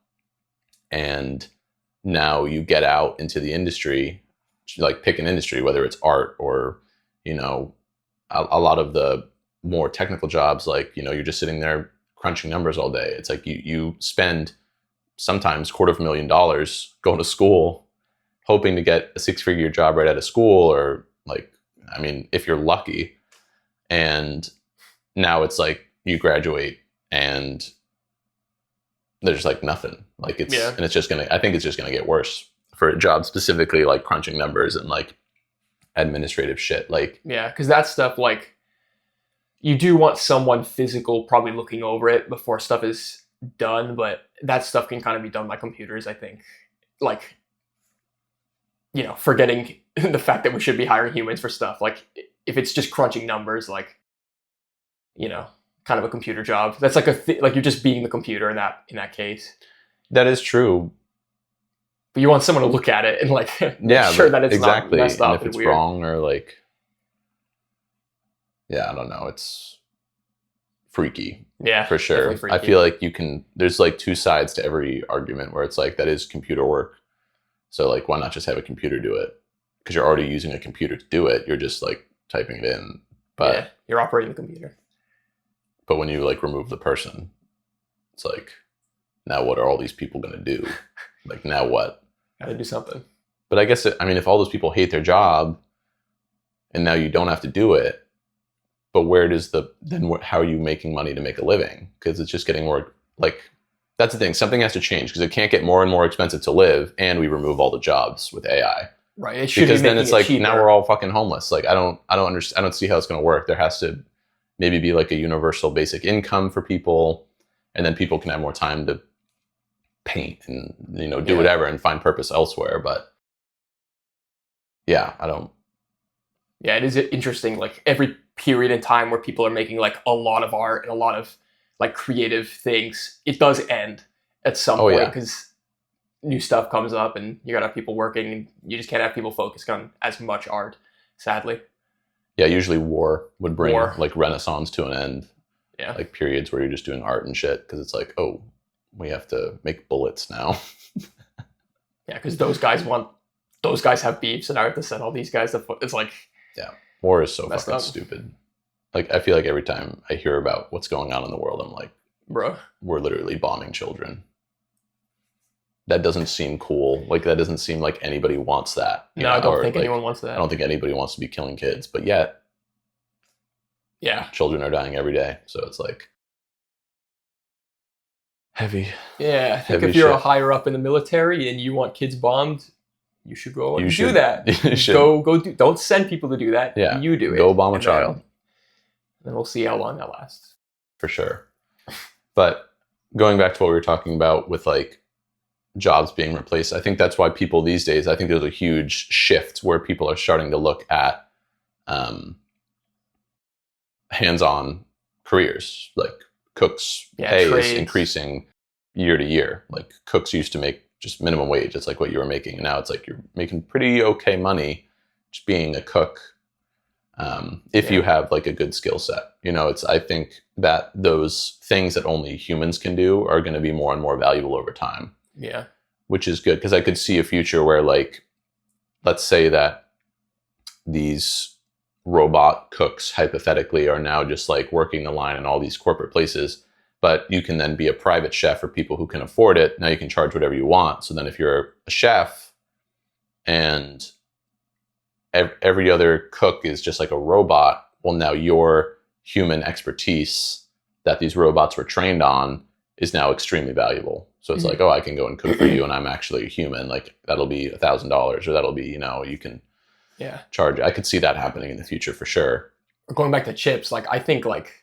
and now you get out into the industry, like pick an industry, whether it's art or, you know, a lot of the more technical jobs, like, you know, you're just sitting there crunching numbers all day. It's like you spend sometimes $250,000 going to school, hoping to get a 6-figure job right out of school, or like, I mean, if you're lucky. And now it's like you graduate and there's like nothing. Like it's, and it's just I think it's just gonna get worse for a job specifically, like crunching numbers and like administrative shit. Like, yeah, because that stuff, like, you do want someone physical probably looking over it before stuff is done, but that stuff can kind of be done by computers, I think. Like, you know, forgetting the fact that we should be hiring humans for stuff. Like, if it's just crunching numbers, like, you know, kind of a computer job. That's like like you're just being the computer in that case. That is true. But you want someone to look at it and like make sure that it's exactly. not messed up and if it's weird. Wrong or like, yeah, I don't know. It's freaky. Yeah, for sure. freaky. I feel like there's like two sides to every argument where it's like, that is computer work. So like, why not just have a computer do it? Because you're already using a computer to do it. You're just like typing it in. But yeah, you're operating the computer. But when you like remove the person, it's like, now what are all these people going to do? Like, now what? Got to do something. But I guess, I mean, if all those people hate their job and now you don't have to do it, but where does how are you making money to make a living? Because it's just getting more, like, that's the thing. Something has to change because it can't get more and more expensive to live, and we remove all the jobs with AI. Right. It should because be then it's like, cheaper. Now we're all fucking homeless. Like, I don't understand. I don't see how it's going to work. There has to maybe be like a universal basic income for people, and then people can have more time to paint and, you know, do whatever and find purpose elsewhere. But yeah, I don't. Yeah, it is interesting. Like, every period in time where people are making like a lot of art and a lot of like creative things, it does end at some point because new stuff comes up and you gotta have people working, and you just can't have people focused on as much art, sadly. Yeah, usually war would bring like Renaissance to an end. Yeah, like periods where you're just doing art and shit because it's like, oh, we have to make bullets now. Yeah, because those guys have beefs, and I have to send all these guys to. It's like, yeah, war is so fucking stupid. Like, I feel like every time I hear about what's going on in the world, I'm like, bro, we're literally bombing children. That doesn't seem cool. Like, that doesn't seem like anybody wants that. No, I don't think anyone wants that. I don't think anybody wants to be killing kids, but yet, yeah, children are dying every day. So it's like heavy. Yeah, I think if you're a higher up in the military and you want kids bombed, you should go and do that. You should go do. Don't send people to do that. Yeah, you do it. Go bomb a child. Then we'll see how long that lasts. For sure. But going back to what we were talking about with like jobs being replaced, I think that's why people these days, I think there's a huge shift where people are starting to look at hands-on careers. Like, cooks' pay is increasing year to year. Like, cooks used to make just minimum wage. It's like what you were making. And now it's like you're making pretty okay money just being a cook. If you have like a good skill set, you know, I think that those things that only humans can do are going to be more and more valuable over time. Yeah. Which is good, because I could see a future where, like, let's say that these robot cooks hypothetically are now just like working the line in all these corporate places, but you can then be a private chef for people who can afford it. Now you can charge whatever you want. So then if you're a chef and every other cook is just like a robot. Well, now your human expertise that these robots were trained on is now extremely valuable. So it's like, oh, I can go and cook for you and I'm actually a human. Like that'll be $1,000 or that'll be, you can charge. I could see that happening in the future for sure. Going back to chips, like I think like,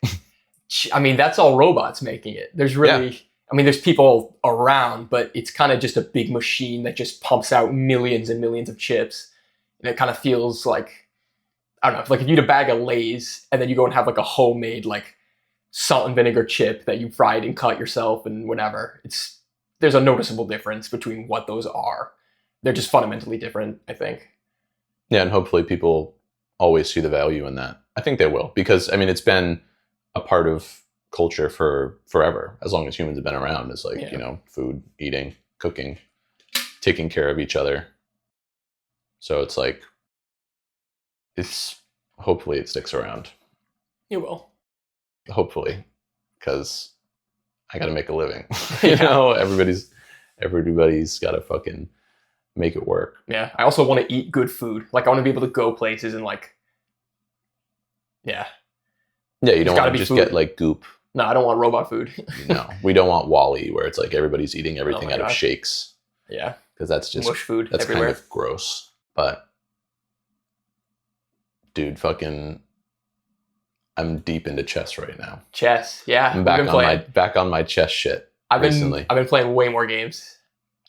I mean, that's all robots making it. There's really, I mean, there's people around, but it's kind of just a big machine that just pumps out millions and millions of chips. And it kind of feels like, I don't know, like if you eat a bag of Lay's and then you go and have like a homemade like salt and vinegar chip that you fried and cut yourself and whatever, there's a noticeable difference between what those are. They're just fundamentally different, I think. Yeah, and hopefully people always see the value in that. I think they will, because I mean, it's been a part of culture for forever, as long as humans have been around. It's like, food, eating, cooking, taking care of each other. So it's like, hopefully it sticks around. It will. Hopefully, because I got to make a living. Everybody's got to fucking make it work. Yeah. I also want to eat good food. Like I want to be able to go places and like, yeah, you don't want to just get like goop. No, I don't want robot food. No, we don't want Wall-E where it's like everybody's eating everything out of shakes. Yeah. Because that's just mush food. That's everywhere. Kind of gross. But dude, I'm deep into chess right now. Chess, yeah. I'm back on my chess shit. Recently. I've been playing way more games.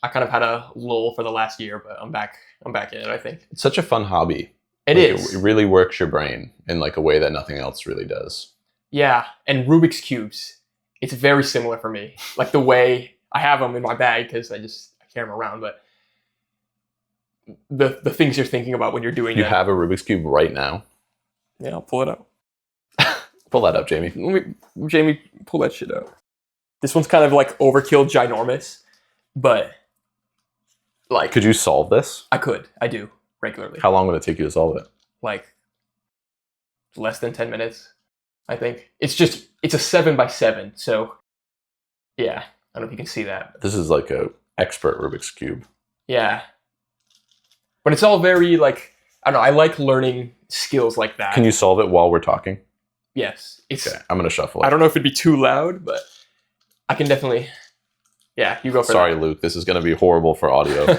I kind of had a lull for the last year, but I'm back in it, I think. It's such a fun hobby. It is. It really works your brain in like a way that nothing else really does. Yeah, and Rubik's Cubes. It's very similar for me. Like the way I have them in my bag because I carry them around, but the things you're thinking about when you're doing You have a Rubik's Cube right now? Yeah, I'll pull it out. Pull that up, Jamie. Jamie, pull that shit out. This one's kind of like overkill ginormous, but like... Could you solve this? I could. I do regularly. How long would it take you to solve it? Like less than 10 minutes, I think. It's a 7x7, so yeah. I don't know if you can see that. This is like a expert Rubik's Cube. Yeah. But it's all very like, I don't know, I like learning skills like that. Can you solve it while we're talking? Yes. Okay, I'm going to shuffle it. I don't know if it'd be too loud, but I can definitely... Yeah, you go for Sorry, Luke. This is going to be horrible for audio.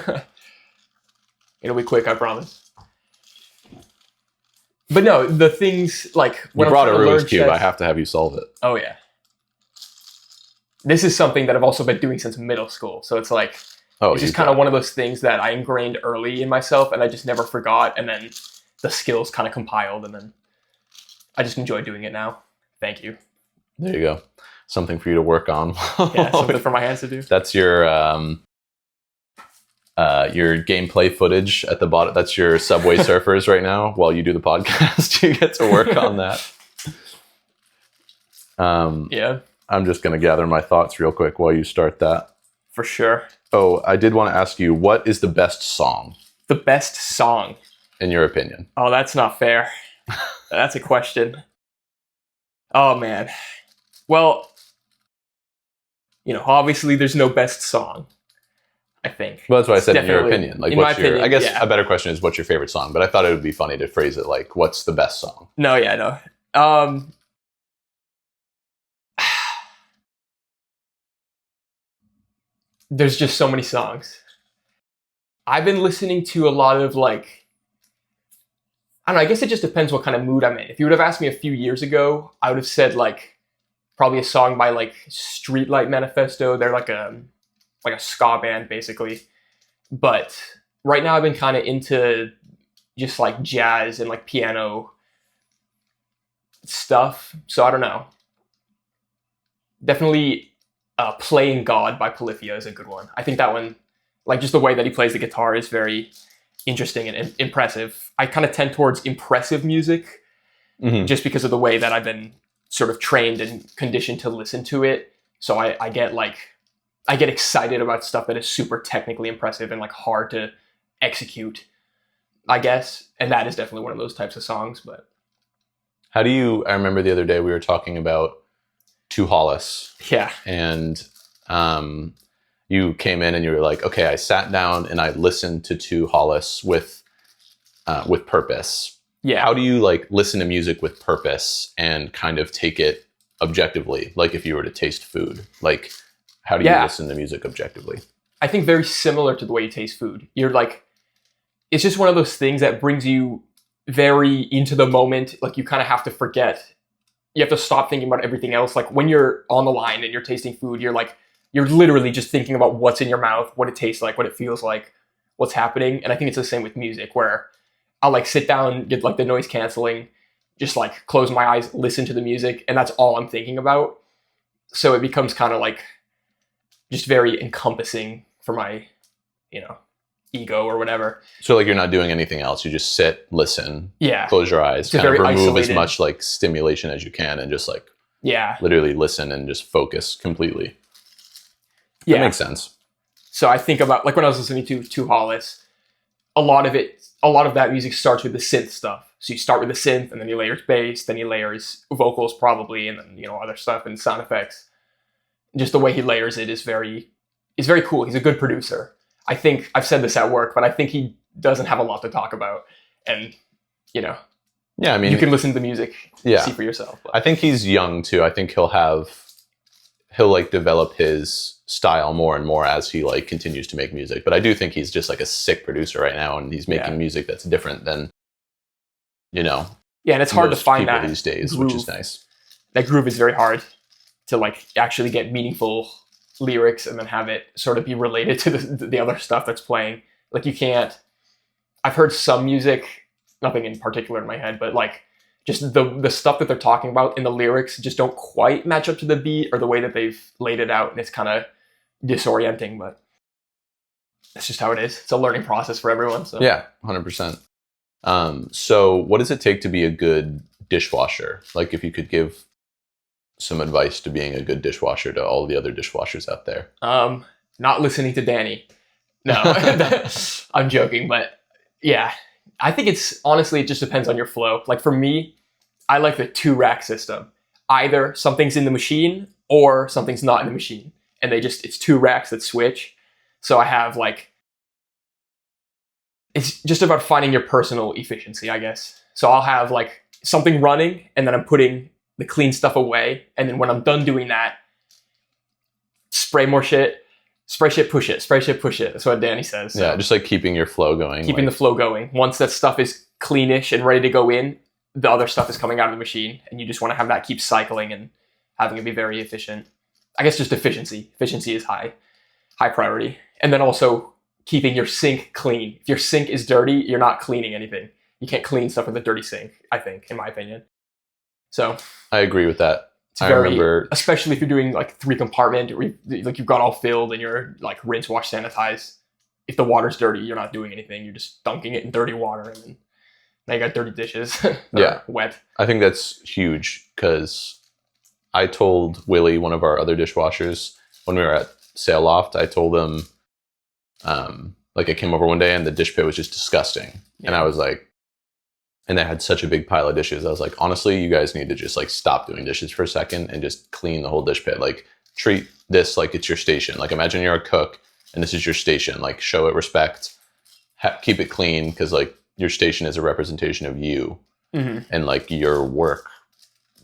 It'll be quick, I promise. But no, the things like... when you brought a Rubik's Cube, I have to have you solve it. Oh, yeah. This is something that I've also been doing since middle school. So it's like... it's just kind of one of those things that I ingrained early in myself and I just never forgot. And then the skills kind of compiled and then I just enjoy doing it now. Thank you. There you go. Something for you to work on. Yeah, something for my hands to do. That's your gameplay footage at the bottom. That's your Subway Surfers right now while you do the podcast. You get to work on that. Yeah. I'm just going to gather my thoughts real quick while you start that. For sure. Oh, I did want to ask you, what is the best song? The best song? In your opinion? Oh, that's not fair. That's a question. Oh, man. Well, obviously there's no best song, I think. Well, that's what I said in your opinion. Like, what's your, opinion, I guess a better question is, what's your favorite song? But I thought it would be funny to phrase it like, what's the best song? No, yeah, no. There's just so many songs. I've been listening to a lot of like, I don't know, I guess it just depends what kind of mood I'm in. If you would have asked me a few years ago, I would have said like probably a song by like Streetlight Manifesto. They're like a ska band basically. But right now I've been kind of into just like jazz and like piano stuff. So I don't know. Definitely Playing God by Polyphia is a good one. I think that one, like just the way that he plays the guitar is very interesting and impressive. I kind of tend towards impressive music just because of the way that I've been sort of trained and conditioned to listen to it. So I get excited about stuff that is super technically impressive and like hard to execute, I guess. And that is definitely one of those types of songs. But I remember the other day we were talking about To Hollis. Yeah. And you came in and you were like, okay, I sat down and I listened to To Hollis with with purpose. Yeah. How do you like listen to music with purpose and kind of take it objectively? Like if you were to taste food, like how do you listen to music objectively? I think very similar to the way you taste food. You're like, it's just one of those things that brings you very into the moment. Like you kind of have to forget. You have to stop thinking about everything else. Like when you're on the line and you're tasting food, you're literally just thinking about what's in your mouth, what it tastes like, what it feels like, what's happening. And I think it's the same with music, where I'll like sit down, get like the noise canceling, just like close my eyes, listen to the music, and that's all I'm thinking about. So it becomes kind of like just very encompassing for my, ego or whatever. So like you're not doing anything else. You just sit, listen, close your eyes, kind of remove isolated. As much like stimulation as you can and just like literally listen and just focus completely. That makes sense. So I think about like when I was listening to Hollis, a lot of that music starts with the synth stuff. So you start with the synth and then he layers bass, then he layers vocals probably, and then, other stuff and sound effects. Just the way he layers it is very cool. He's a good producer. I think I've said this at work, but I think he doesn't have a lot to talk about. And, I mean, you can listen to the music, see for yourself. But. I think he's young too. I think he'll like develop his style more and more as he like continues to make music. But I do think he's just like a sick producer right now, and he's making music that's different than, and it's hard to find that these days, groove. Which is nice. That groove is very hard to like actually get meaningful lyrics and then have it sort of be related to the other stuff that's playing. Like you can't. I've heard some music, nothing in particular in my head, but like just the stuff that they're talking about in the lyrics just don't quite match up to the beat or the way that they've laid it out, and it's kind of disorienting. But that's just how it is. It's a learning process for everyone. So 100%. So what does it take to be a good dishwasher? Like if you could give some advice to being a good dishwasher to all the other dishwashers out there. Not listening to Danny. No, I'm joking, but yeah, I think it just depends on your flow. Like for me, I like the 2-rack system. Either something's in the machine or something's not in the machine. And it's 2 racks that switch. So I have like, it's just about finding your personal efficiency, I guess. So I'll have like something running and then I'm putting the clean stuff away. And then when I'm done doing that, spray more shit, spray shit, push it, spray shit, push it. That's what Danny says. So just like keeping your flow going. Keeping the flow going. Once that stuff is cleanish and ready to go in, the other stuff is coming out of the machine. And you just want to have that keep cycling and having it be very efficient. I guess just efficiency. Efficiency is high priority. And then also keeping your sink clean. If your sink is dirty, you're not cleaning anything. You can't clean stuff with a dirty sink, I think, in my opinion. So I agree with that. I remember, especially if you're doing like 3-compartment, like you've got all filled and you're like rinse, wash, sanitize. If the water's dirty, you're not doing anything. You're just dunking it in dirty water, and then now you got dirty dishes. Wet. I think that's huge because I told Willie, one of our other dishwashers, when we were at Sail Loft, I told him, like I came over one day and the dish pit was just disgusting. Yeah. And I was like, and they had such a big pile of dishes. I was like, honestly, you guys need to just like stop doing dishes for a second and just clean the whole dish pit. Like treat this like it's your station. Like imagine you're a cook and this is your station. Like show it respect, keep it clean, because like your station is a representation of you and like your work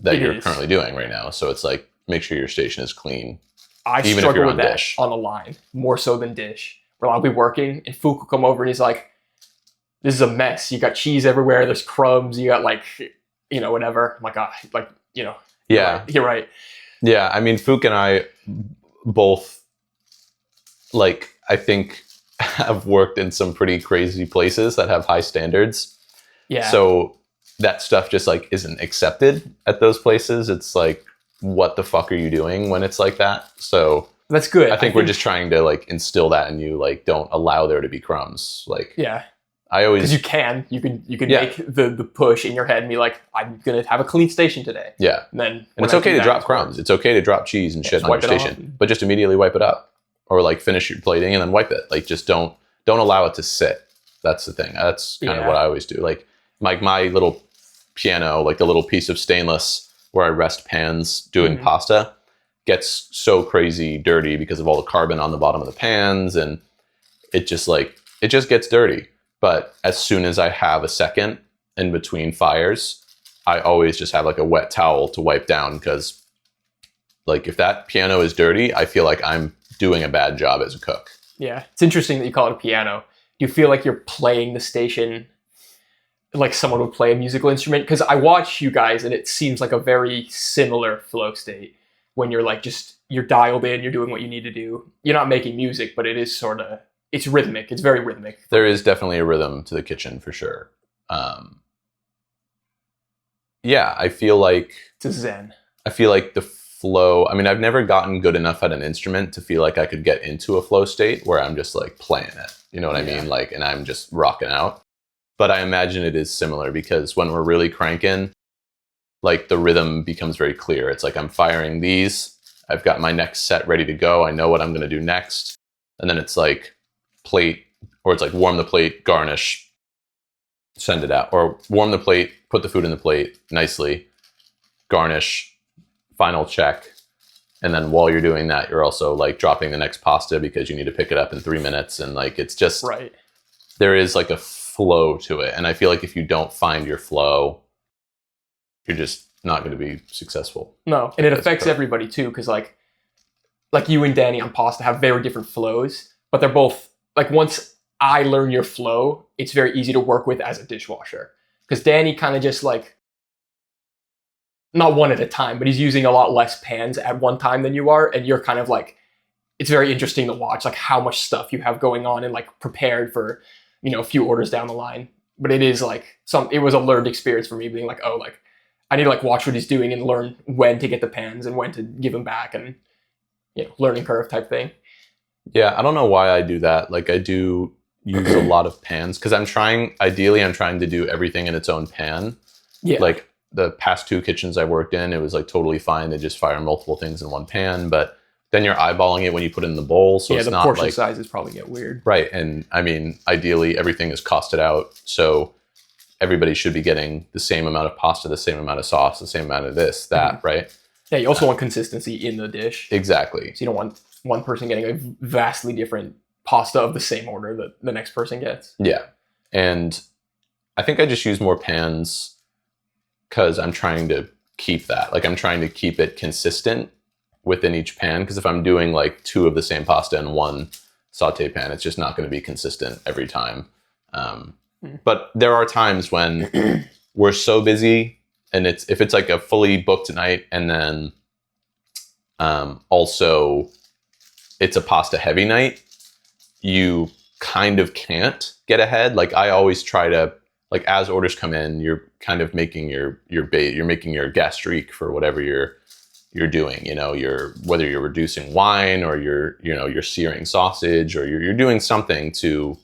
that you're currently doing right now. So it's like, make sure your station is clean. I even struggle with that on the line more so than dish. Where I'll be working and Fook will come over and he's like, this is a mess. You got cheese everywhere. There's crumbs. You got like, whatever. I'm like, you're right. Yeah. I mean, Fook and I both, like, I think have worked in some pretty crazy places that have high standards. Yeah. So that stuff just like isn't accepted at those places. It's like, what the fuck are you doing when it's like that? So that's good. I think we're just trying to like instill that in you. Like, don't allow there to be crumbs. Like, I always, because you can make the push in your head and be like, I'm gonna have a clean station today. Yeah. And it's okay to drop crumbs. It's okay to drop cheese and shit on your station, but just immediately wipe it up, or like finish your plating and then wipe it. Like, just don't allow it to sit. That's the thing. That's kind of what I always do. Like my little piano, like the little piece of stainless where I rest pans doing pasta, gets so crazy dirty because of all the carbon on the bottom of the pans, and it just gets dirty. But as soon as I have a second in between fires, I always just have like a wet towel to wipe down, because like if that piano is dirty, I feel like I'm doing a bad job as a cook. Yeah, it's interesting that you call it a piano. Do you feel like you're playing the station like someone would play a musical instrument? Because I watch you guys and it seems like a very similar flow state when you're like you're dialed in, you're doing what you need to do. You're not making music, but it is sort of, it's rhythmic. It's very rhythmic. There is definitely a rhythm to the kitchen for sure. Yeah, I feel like it's a zen. I feel like the flow, I mean, I've never gotten good enough at an instrument to feel like I could get into a flow state where I'm just like playing it. You know what I mean? Like, and I'm just rocking out. But I imagine it is similar, because when we're really cranking, like the rhythm becomes very clear. It's like I'm firing these. I've got my next set ready to go. I know what I'm going to do next. And then it's like plate, or it's like warm the plate, garnish, send it out. Or warm the plate, put the food in the plate nicely, garnish, final check. And then while you're doing that, you're also like dropping the next pasta because you need to pick it up in 3 minutes. And like, it's just, right. There is like a flow to it. And I feel like if you don't find your flow, you're just not going to be successful. No. And it affects everybody too. Cause like you and Danny on pasta have very different flows, but they're both like, once I learn your flow, it's very easy to work with as a dishwasher. Cause Danny kind of just like, not one at a time, but he's using a lot less pans at one time than you are. And you're kind of like, it's very interesting to watch like how much stuff you have going on and like prepared for, you know, a few orders down the line. But it is like it was a learned experience for me, being like, oh, like I need to like watch what he's doing and learn when to get the pans and when to give them back, and, you know, learning curve type thing. Yeah. I don't know why I do that. Like I do use a lot of pans because I'm trying to do everything in its own pan. Yeah. Like, the past 2 kitchens I worked in, it was like totally fine. They just fire multiple things in one pan, but then you're eyeballing it when you put it in the bowl. So it's not like, the portion sizes probably get weird. Right. And I mean, ideally everything is costed out. So everybody should be getting the same amount of pasta, the same amount of sauce, the same amount of this, that, mm-hmm. Right? Yeah. You also want consistency in the dish. Exactly. So you don't want one person getting a vastly different pasta of the same order that the next person gets. Yeah. And I think I just use more pans because I'm trying to keep that. Like I'm trying to keep it consistent within each pan. Because if I'm doing like 2 of the same pasta in one saute pan, it's just not going to be consistent every time. But there are times when we're so busy, and if it's like a fully booked night, and then also it's a pasta heavy night, you kind of can't get ahead. Like I always try to, like as orders come in, you're kind of making your bait, you're making your gastrique for whatever you're doing. You know, whether you're reducing wine or you're searing sausage, or you're doing something to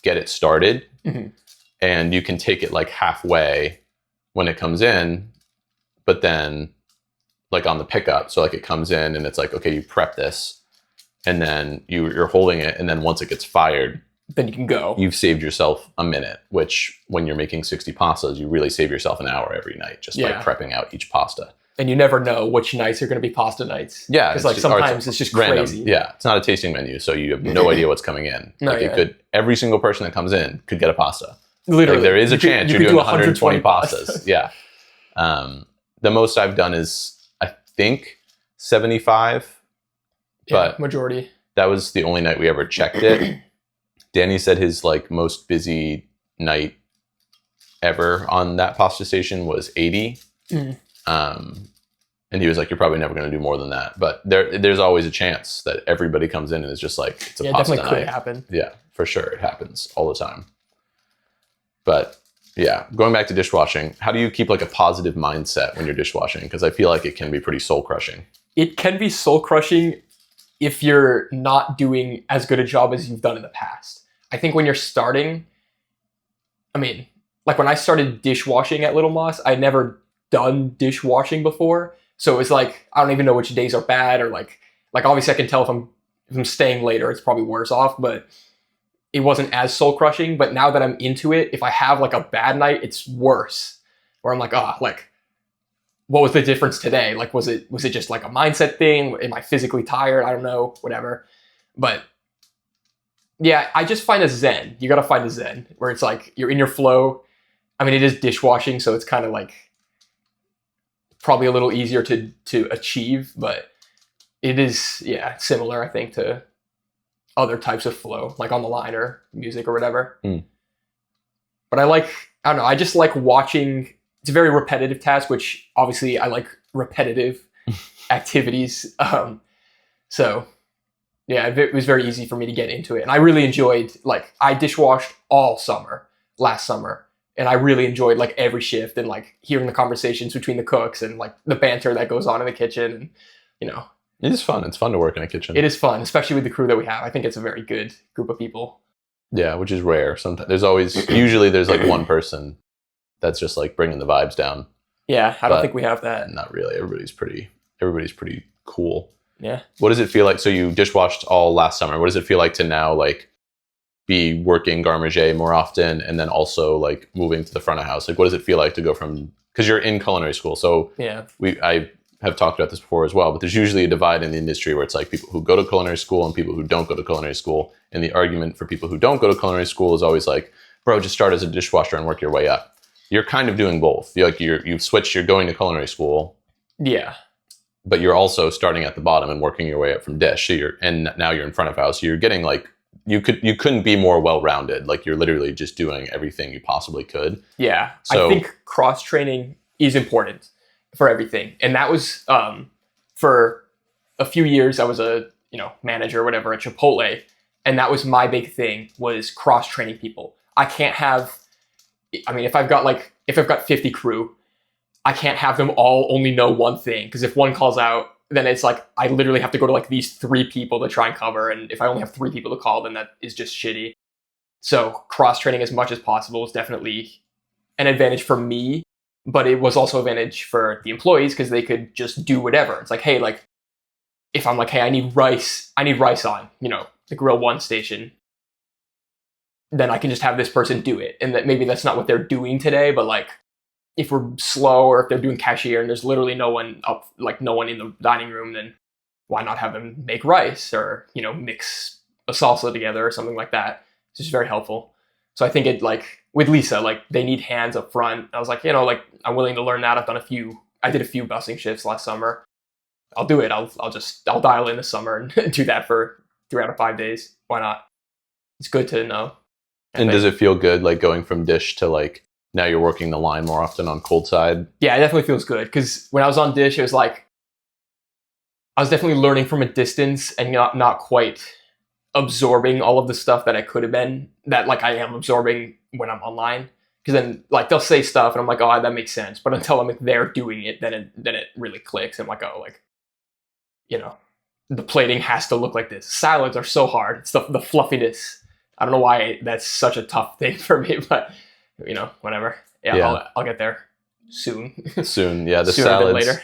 get it started. Mm-hmm. And you can take it like halfway when it comes in, but then like on the pickup. So like it comes in and it's like, okay, you prep this, and then you're holding it, and then once it gets fired, then you can go. You've saved yourself a minute, which when you're making 60 pastas, you really save yourself an hour every night just by prepping out each pasta. And you never know which nights are going to be pasta nights. Yeah. Because like sometimes it's just random. Crazy. Yeah. It's not a tasting menu, so you have no idea what's coming in. No, like every single person that comes in could get a pasta. Literally. Like there is a chance you're doing 120 pastas. Yeah. The most I've done is, I think, 75. But majority. That was the only night we ever checked it. Danny said his like most busy night ever on that pasta station was 80. And he was like, you're probably never going to do more than that. But there's always a chance that everybody comes in and it's just like, it's a pasta night. It definitely could happen. Yeah, for sure. It happens all the time. But yeah, going back to dishwashing, how do you keep like a positive mindset when you're dishwashing? Because I feel like it can be pretty soul crushing. It can be soul crushing if you're not doing as good a job as you've done in the past. I think when you're starting, I mean, like when I started dishwashing at Little Moss, I'd never done dishwashing before. So it was like, I don't even know which days are bad, or like obviously I can tell if I'm staying later, it's probably worse off, but it wasn't as soul crushing. But now that I'm into it, if I have like a bad night, it's worse. Where I'm like, like, what was the difference today? Like, was it just like a mindset thing? Am I physically tired? I don't know, whatever. But Yeah, I just find a zen. You got to find a zen where it's like you're in your flow. I mean, it is dishwashing, so it's kind of like probably a little easier to achieve, but it is, yeah, similar, I think, to other types of flow, like on the line or music or whatever. But I don't know, I just like watching. It's a very repetitive task, which obviously I like repetitive activities. So yeah, it was very easy for me to get into it. And I really enjoyed, like, I dishwashed all summer, last summer. And I really enjoyed like every shift and like hearing the conversations between the cooks and like the banter that goes on in the kitchen. And, you know, it is fun. It's fun to work in a kitchen. It is fun, especially with the crew that we have. I think it's a very good group of people. Yeah, which is rare. Sometimes usually there's like one person that's just like bringing the vibes down. Yeah, I don't think we have that. Not really. Everybody's pretty cool. Yeah. What does it feel like? So you dishwashed all last summer. What does it feel like to now like be working garde manger more often, and then also like moving to the front of house? Like, what does it feel like to go from, because you're in culinary school? So yeah, I have talked about this before as well, but there's usually a divide in the industry where it's like people who go to culinary school and people who don't go to culinary school. And the argument for people who don't go to culinary school is always like, bro, just start as a dishwasher and work your way up. You're kind of doing both. You've switched, you're going to culinary school. Yeah. But you're also starting at the bottom and working your way up from dish. So and now you're in front of house. You're getting like, you couldn't be more well-rounded. Like, you're literally just doing everything you possibly could. Yeah. So, I think cross-training is important for everything. And that was, for a few years, I was a, manager or whatever at Chipotle. And that was my big thing, was cross-training people. I can't have, if I've got 50 crew, I can't have them all only know one thing. Because if one calls out, then it's like, I literally have to go to like these 3 people to try and cover. And if I only have 3 people to call, then that is just shitty. So cross-training as much as possible is definitely an advantage for me, but it was also an advantage for the employees because they could just do whatever. It's like, hey, like, if I'm like, hey, I need rice on, the grill 1 station, then I can just have this person do it. And that maybe that's not what they're doing today, but like, if we're slow or if they're doing cashier and there's literally no one in the dining room, then why not have them make rice or, mix a salsa together or something like that. It's just very helpful. So I think it, like, with Lisa, like, they need hands up front. I was like, I'm willing to learn that. I did a few busing shifts last summer. I'll do it. I'll dial in this summer and do that for 3 out of 5 days. Why not? It's good to know. And does it feel good, like, going from dish to like, now you're working the line more often on cold side? Yeah, it definitely feels good. Because when I was on dish, it was like, I was definitely learning from a distance and not quite absorbing all of the stuff that I could have been, that like I am absorbing when I'm online. Because then like they'll say stuff and I'm like, oh, that makes sense. But until I'm there doing it, then it really clicks. I'm like, oh, like, the plating has to look like this. Salads are so hard. It's the fluffiness. I don't know why that's such a tough thing for me, but whatever. Yeah. I'll get there soon. Soon, yeah. The salads, later.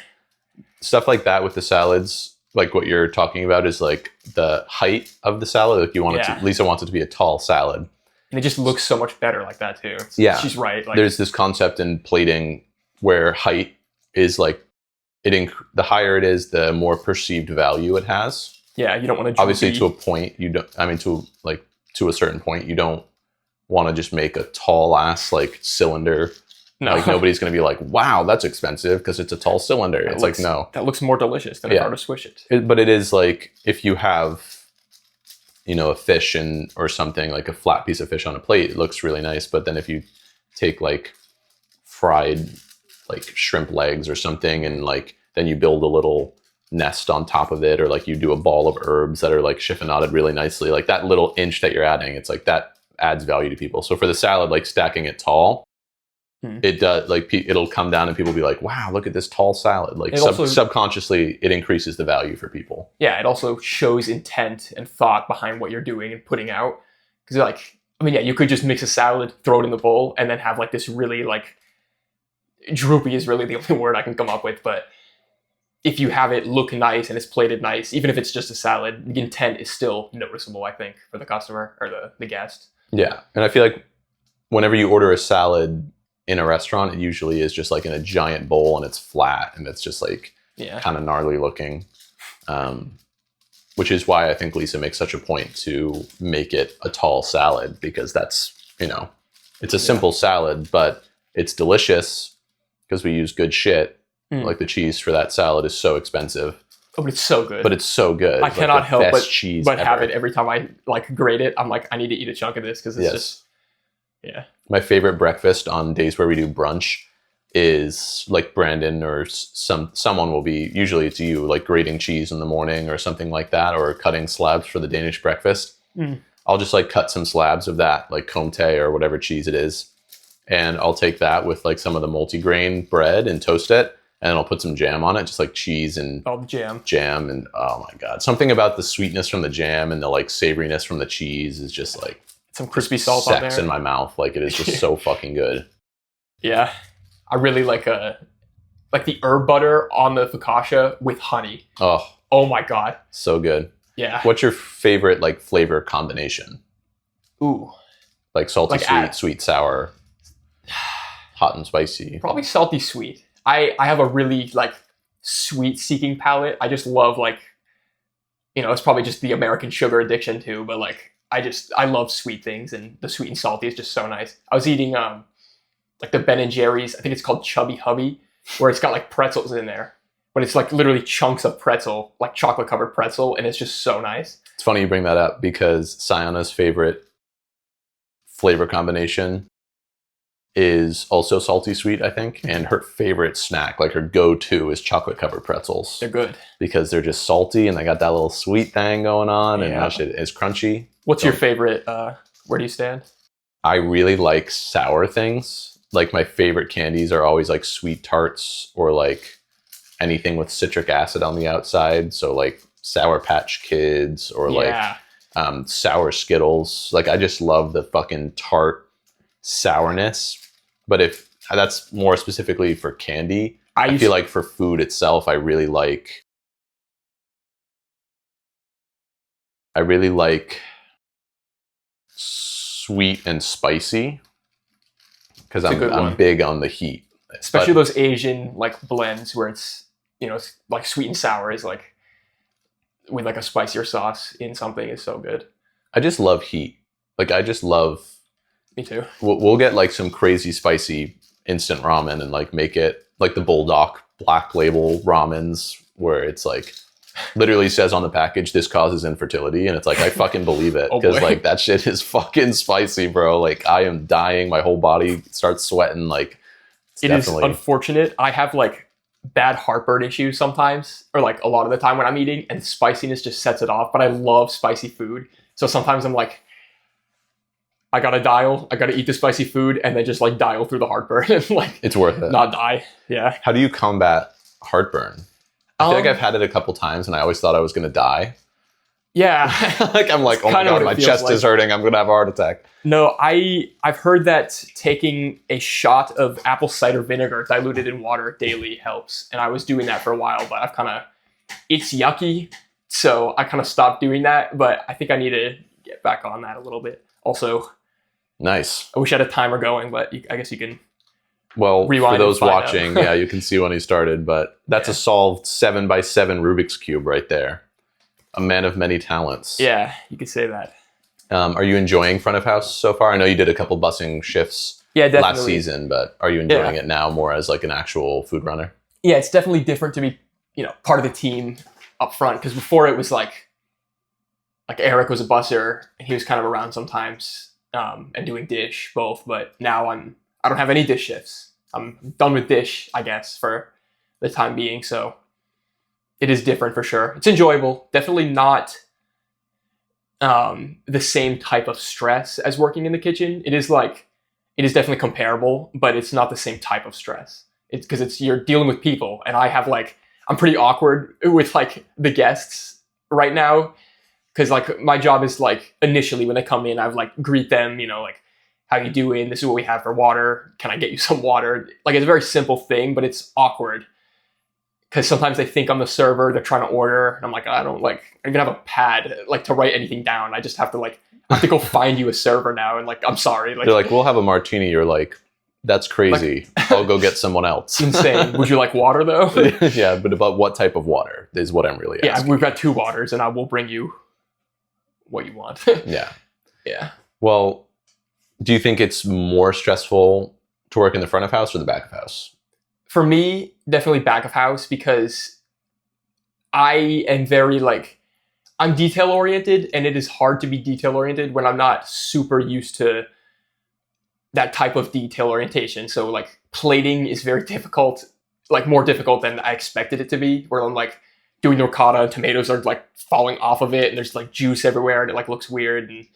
Stuff like that with the salads, like what you're talking about is like the height of the salad. Like, you want it to, Lisa wants it to be a tall salad. And it just looks so much better like that too. She's right. Like, there's this concept in plating where height is like, the higher it is, the more perceived value it has. Yeah, you don't want to obviously to a point. You don't. I mean, to a certain point, you don't want to just make a tall ass like cylinder. No. Like, nobody's going to be like, wow, that's expensive because it's a tall cylinder. It's like, no, that looks more delicious than if I were to swish it. But it is like, if you have, a fish or something, like a flat piece of fish on a plate, it looks really nice. But then if you take like fried like shrimp legs or something, and like then you build a little nest on top of it, or like you do a ball of herbs that are like chiffonaded really nicely, like that little inch that you're adding, it's like that adds value to people. So for the salad, like stacking it tall, it does, like, it'll come down and people will be like, wow, look at this tall salad. Like, subconsciously it increases the value for people. Yeah, it also shows intent and thought behind what you're doing and putting out. Because like, you could just mix a salad, throw it in the bowl, and then have like this really like, droopy is really the only word I can come up with, but if you have it look nice and it's plated nice, even if it's just a salad, the intent is still noticeable, I think, for the customer or the guest. Yeah. And I feel like whenever you order a salad in a restaurant, it usually is just like in a giant bowl and it's flat and it's just like kind of gnarly looking. which is why I think Lisa makes such a point to make it a tall salad, because that's, it's a simple salad, but it's delicious because we use good shit. Like the cheese for that salad is so expensive. Oh, but it's so good. I cannot help but have it every time I like grate it. I'm like, I need to eat a chunk of this because it's just, yeah. My favorite breakfast on days where we do brunch is like Brandon or someone will be, usually it's you, like grating cheese in the morning or something like that, or cutting slabs for the Danish breakfast. I'll just like cut some slabs of that, like Comte or whatever cheese it is. And I'll take that with like some of the multigrain bread and toast it. And I'll put some jam on it, just like cheese and jam. And oh my God, something about the sweetness from the jam and the like savoriness from the cheese is just like some crispy salt on there. Sex in my mouth. Like it is just so fucking good. Yeah. I really like the herb butter on the focaccia with honey. Oh my God. So good. Yeah. What's your favorite like flavor combination? Ooh. Like salty, sweet, sour, hot and spicy. Probably salty sweet. I have a really like sweet seeking palate. I just love like, it's probably just the American sugar addiction too, but like I love sweet things, and the sweet and salty is just so nice. I was eating like the Ben and Jerry's, I think it's called Chubby Hubby, where it's got like pretzels in there, but it's like literally chunks of pretzel, like chocolate covered pretzel, and it's just so nice. It's funny you bring that up because Sayana's favorite flavor combination is also salty sweet, I think, and her favorite snack, like her go-to, is chocolate covered pretzels. They're good because they're just salty and they got that little sweet thing going on, and that shit is crunchy. What's your favorite? Where do you stand? I really like sour things. Like my favorite candies are always like sweet tarts or like anything with citric acid on the outside. So like Sour Patch Kids or like sour Skittles. Like I just love the fucking tart sourness. But if that's more specifically for candy, I feel like for food itself, I really like sweet and spicy because I'm big on the heat. Especially those Asian like blends where it's, it's like sweet and sour is like with like a spicier sauce in something is so good. I just love heat. Like I just love. Me too. We'll get like some crazy spicy instant ramen and like make it like the Bulldog Black Label ramens where it's like literally says on the package, this causes infertility. And it's like, I fucking believe it because like that shit is fucking spicy, bro. Like I am dying. My whole body starts sweating. Like it is unfortunate. I have like bad heartburn issues sometimes, or like a lot of the time when I'm eating, and spiciness just sets it off. But I love spicy food. So sometimes I'm like, I gotta eat the spicy food and then just like dial through the heartburn and like it's worth it. Not die. Yeah. How do you combat heartburn? I feel like I've had it a couple times and I always thought I was gonna die. Yeah. Like I'm like, oh my God, my chest is hurting. I'm gonna have a heart attack. No, I've heard that taking a shot of apple cider vinegar diluted in water daily helps. And I was doing that for a while, but it's yucky. So I kind of stopped doing that, but I think I need to get back on that a little bit. Also, nice. I wish I had a timer going, but I guess you can. Well, for those watching, you can see when he started, but that's a solved 7x7 Rubik's Cube right there. A man of many talents. Yeah, you could say that. Are you enjoying front of house so far? I know you did a couple busing shifts last season, but are you enjoying it now more as like an actual food runner? Yeah, it's definitely different to be, part of the team up front, because before it was like Eric was a busser and he was kind of around sometimes and doing dish both, but now I don't have any dish shifts. I'm done with dish, I guess, for the time being. So it is different for sure. It's enjoyable. Definitely not the same type of stress as working in the kitchen. It is definitely comparable, but it's not the same type of stress. It's because you're dealing with people, and I'm pretty awkward with like the guests right now. Because like my job is like initially when they come in, I've like greet them, like how you doing? This is what we have for water. Can I get you some water? Like it's a very simple thing, but it's awkward because sometimes they think I'm the server. They're trying to order, and I'm like, I don't even have a pad like to write anything down. I just have to go find you a server now, and like I'm sorry. Like they're like, we'll have a martini. You're like, That's crazy. I'll go get someone else. Insane. Would you like water though? Yeah, but about what type of water is what I'm really asking. Yeah, we've got 2 waters, and I will bring you what you want. Yeah. Yeah. Well, do you think it's more stressful to work in the front of house or the back of house? For me, definitely back of house, because I am very I'm detail oriented, and it is hard to be detail oriented when I'm not super used to that type of detail orientation. So like plating is very difficult, like more difficult than I expected it to be, where I'm like doing the ricotta and tomatoes are like falling off of it and there's like juice everywhere and it like looks weird, and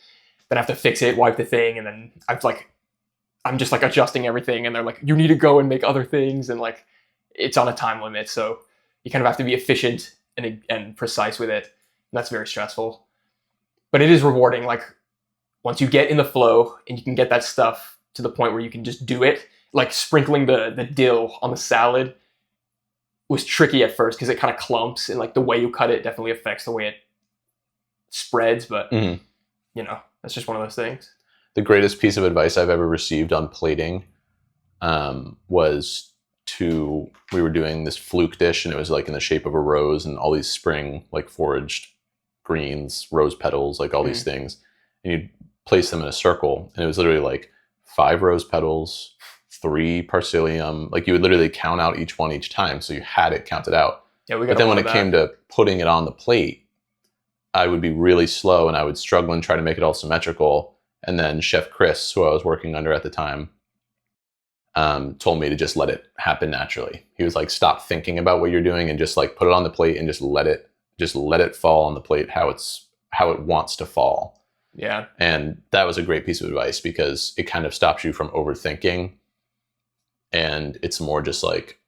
then I have to fix it, wipe the thing, and then I'm just like adjusting everything, and they're like, you need to go and make other things, and like it's on a time limit, so you kind of have to be efficient and precise with it. And that's very stressful, but it is rewarding. Like once you get in the flow and you can get that stuff to the point where you can just do it, like sprinkling the dill on the salad was tricky at first because it kind of clumps, and like the way you cut it definitely affects the way it spreads, but you know, that's just one of those things. The greatest piece of advice I've ever received on plating was we were doing this fluke dish, and it was like in the shape of a rose and all these spring like foraged greens, rose petals, like all these things, and you'd place them in a circle, and it was literally like 5 rose petals, 3 parcilium. Like you would literally count out each one each time, so you had it counted out. Yeah, but then when it came to putting it on the plate, I would be really slow and I would struggle and try to make it all symmetrical. And then Chef Chris, who I was working under at the time, told me to just let it happen naturally. He was like, stop thinking about what you're doing and just like put it on the plate and just let it fall on the plate how it wants to fall. Yeah. And that was a great piece of advice because it kind of stops you from overthinking, and it's more just like,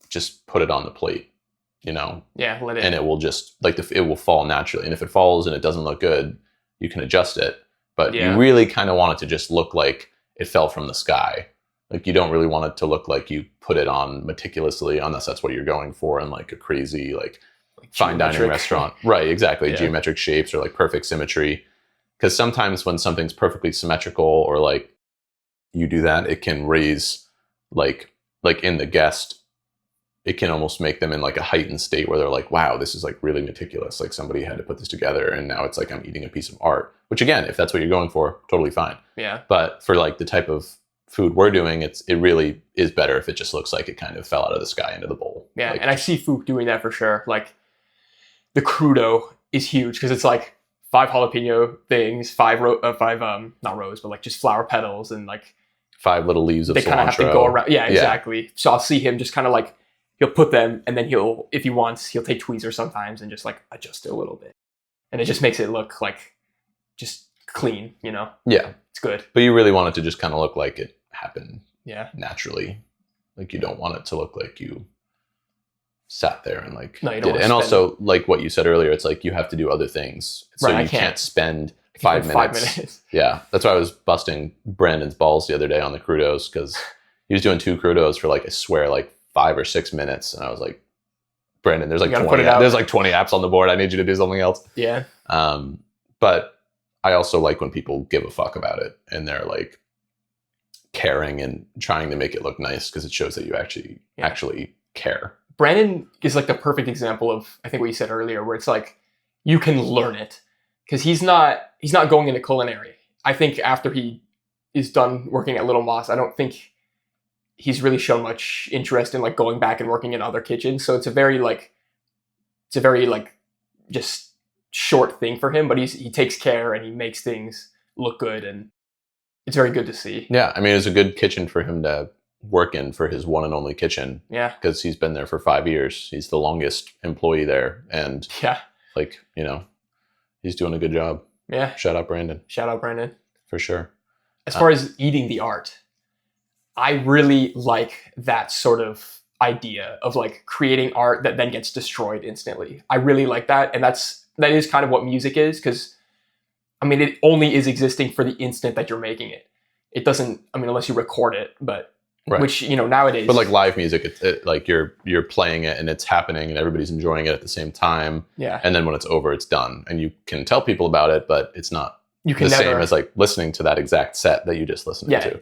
just put it on the plate, you know? Yeah, let it. And it will just like it will fall naturally. And if it falls and it doesn't look good, you can adjust it. But you really kind of want it to just look like it fell from the sky. Like you don't really want it to look like you put it on meticulously, unless that's what you're going for in like a crazy like fine dining restaurant. Right, exactly. Yeah. Geometric shapes or like perfect symmetry. Because sometimes when something's perfectly symmetrical or like you do that, it can raise like in the guest, it can almost make them in like a heightened state where they're like, wow, this is like really meticulous. Like somebody had to put this together, and now it's like I'm eating a piece of art, which again, if that's what you're going for, totally fine. Yeah. But for like the type of food we're doing, it really is better if it just looks like it kind of fell out of the sky into the bowl. Yeah. Like, and I see food doing that for sure. Like the crudo is huge because it's like 5 jalapeno things, 5 not rows, but like just flower petals and like 5 little leaves of cilantro. They kind of have to go around. Yeah, exactly. Yeah. So I'll see him just kind of like, he'll put them, and then if he wants, he'll take tweezers sometimes and just like adjust it a little bit. And it just makes it look like just clean, you know? Yeah. It's good. But you really want it to just kind of look like it happened naturally. Like you don't want it to look like you sat there and like did it. And also like what you said earlier, it's like you have to do other things. So you can't spend 5 minutes. 5 minutes. Yeah. That's why I was busting Brandon's balls the other day on the crudos, because he was doing 2 crudos for like, I swear, like 5 or 6 minutes. And I was like, Brandon, there's like 20 apps on the board. I need you to do something else. Yeah. But I also like when people give a fuck about it and they're like caring and trying to make it look nice, because it shows that you actually care. Brandon is like the perfect example of, I think what you said earlier, where it's like you can learn it, because he's not going into culinary. I think after he is done working at Little Moss, I don't think he's really shown much interest in like going back and working in other kitchens. So it's a very just short thing for him, but he takes care and he makes things look good, and it's very good to see. Yeah. I mean, it's a good kitchen for him to work in, for his one and only kitchen. Yeah. Because he's been there for 5 years. He's the longest employee there. And like, you know, he's doing a good job. Yeah. Shout out Brandon. For sure. As far as eating the art, I really like that sort of idea of like creating art that then gets destroyed instantly. I really like that. And that is kind of what music is, because I mean, it only is existing for the instant that you're making it. It doesn't, I mean, unless you record it, but which, you know, nowadays. But like live music, it like you're playing it and it's happening and everybody's enjoying it at the same time. Yeah. And then when it's over, it's done. And you can tell people about it, but it's not same as like listening to that exact set that you just listened to.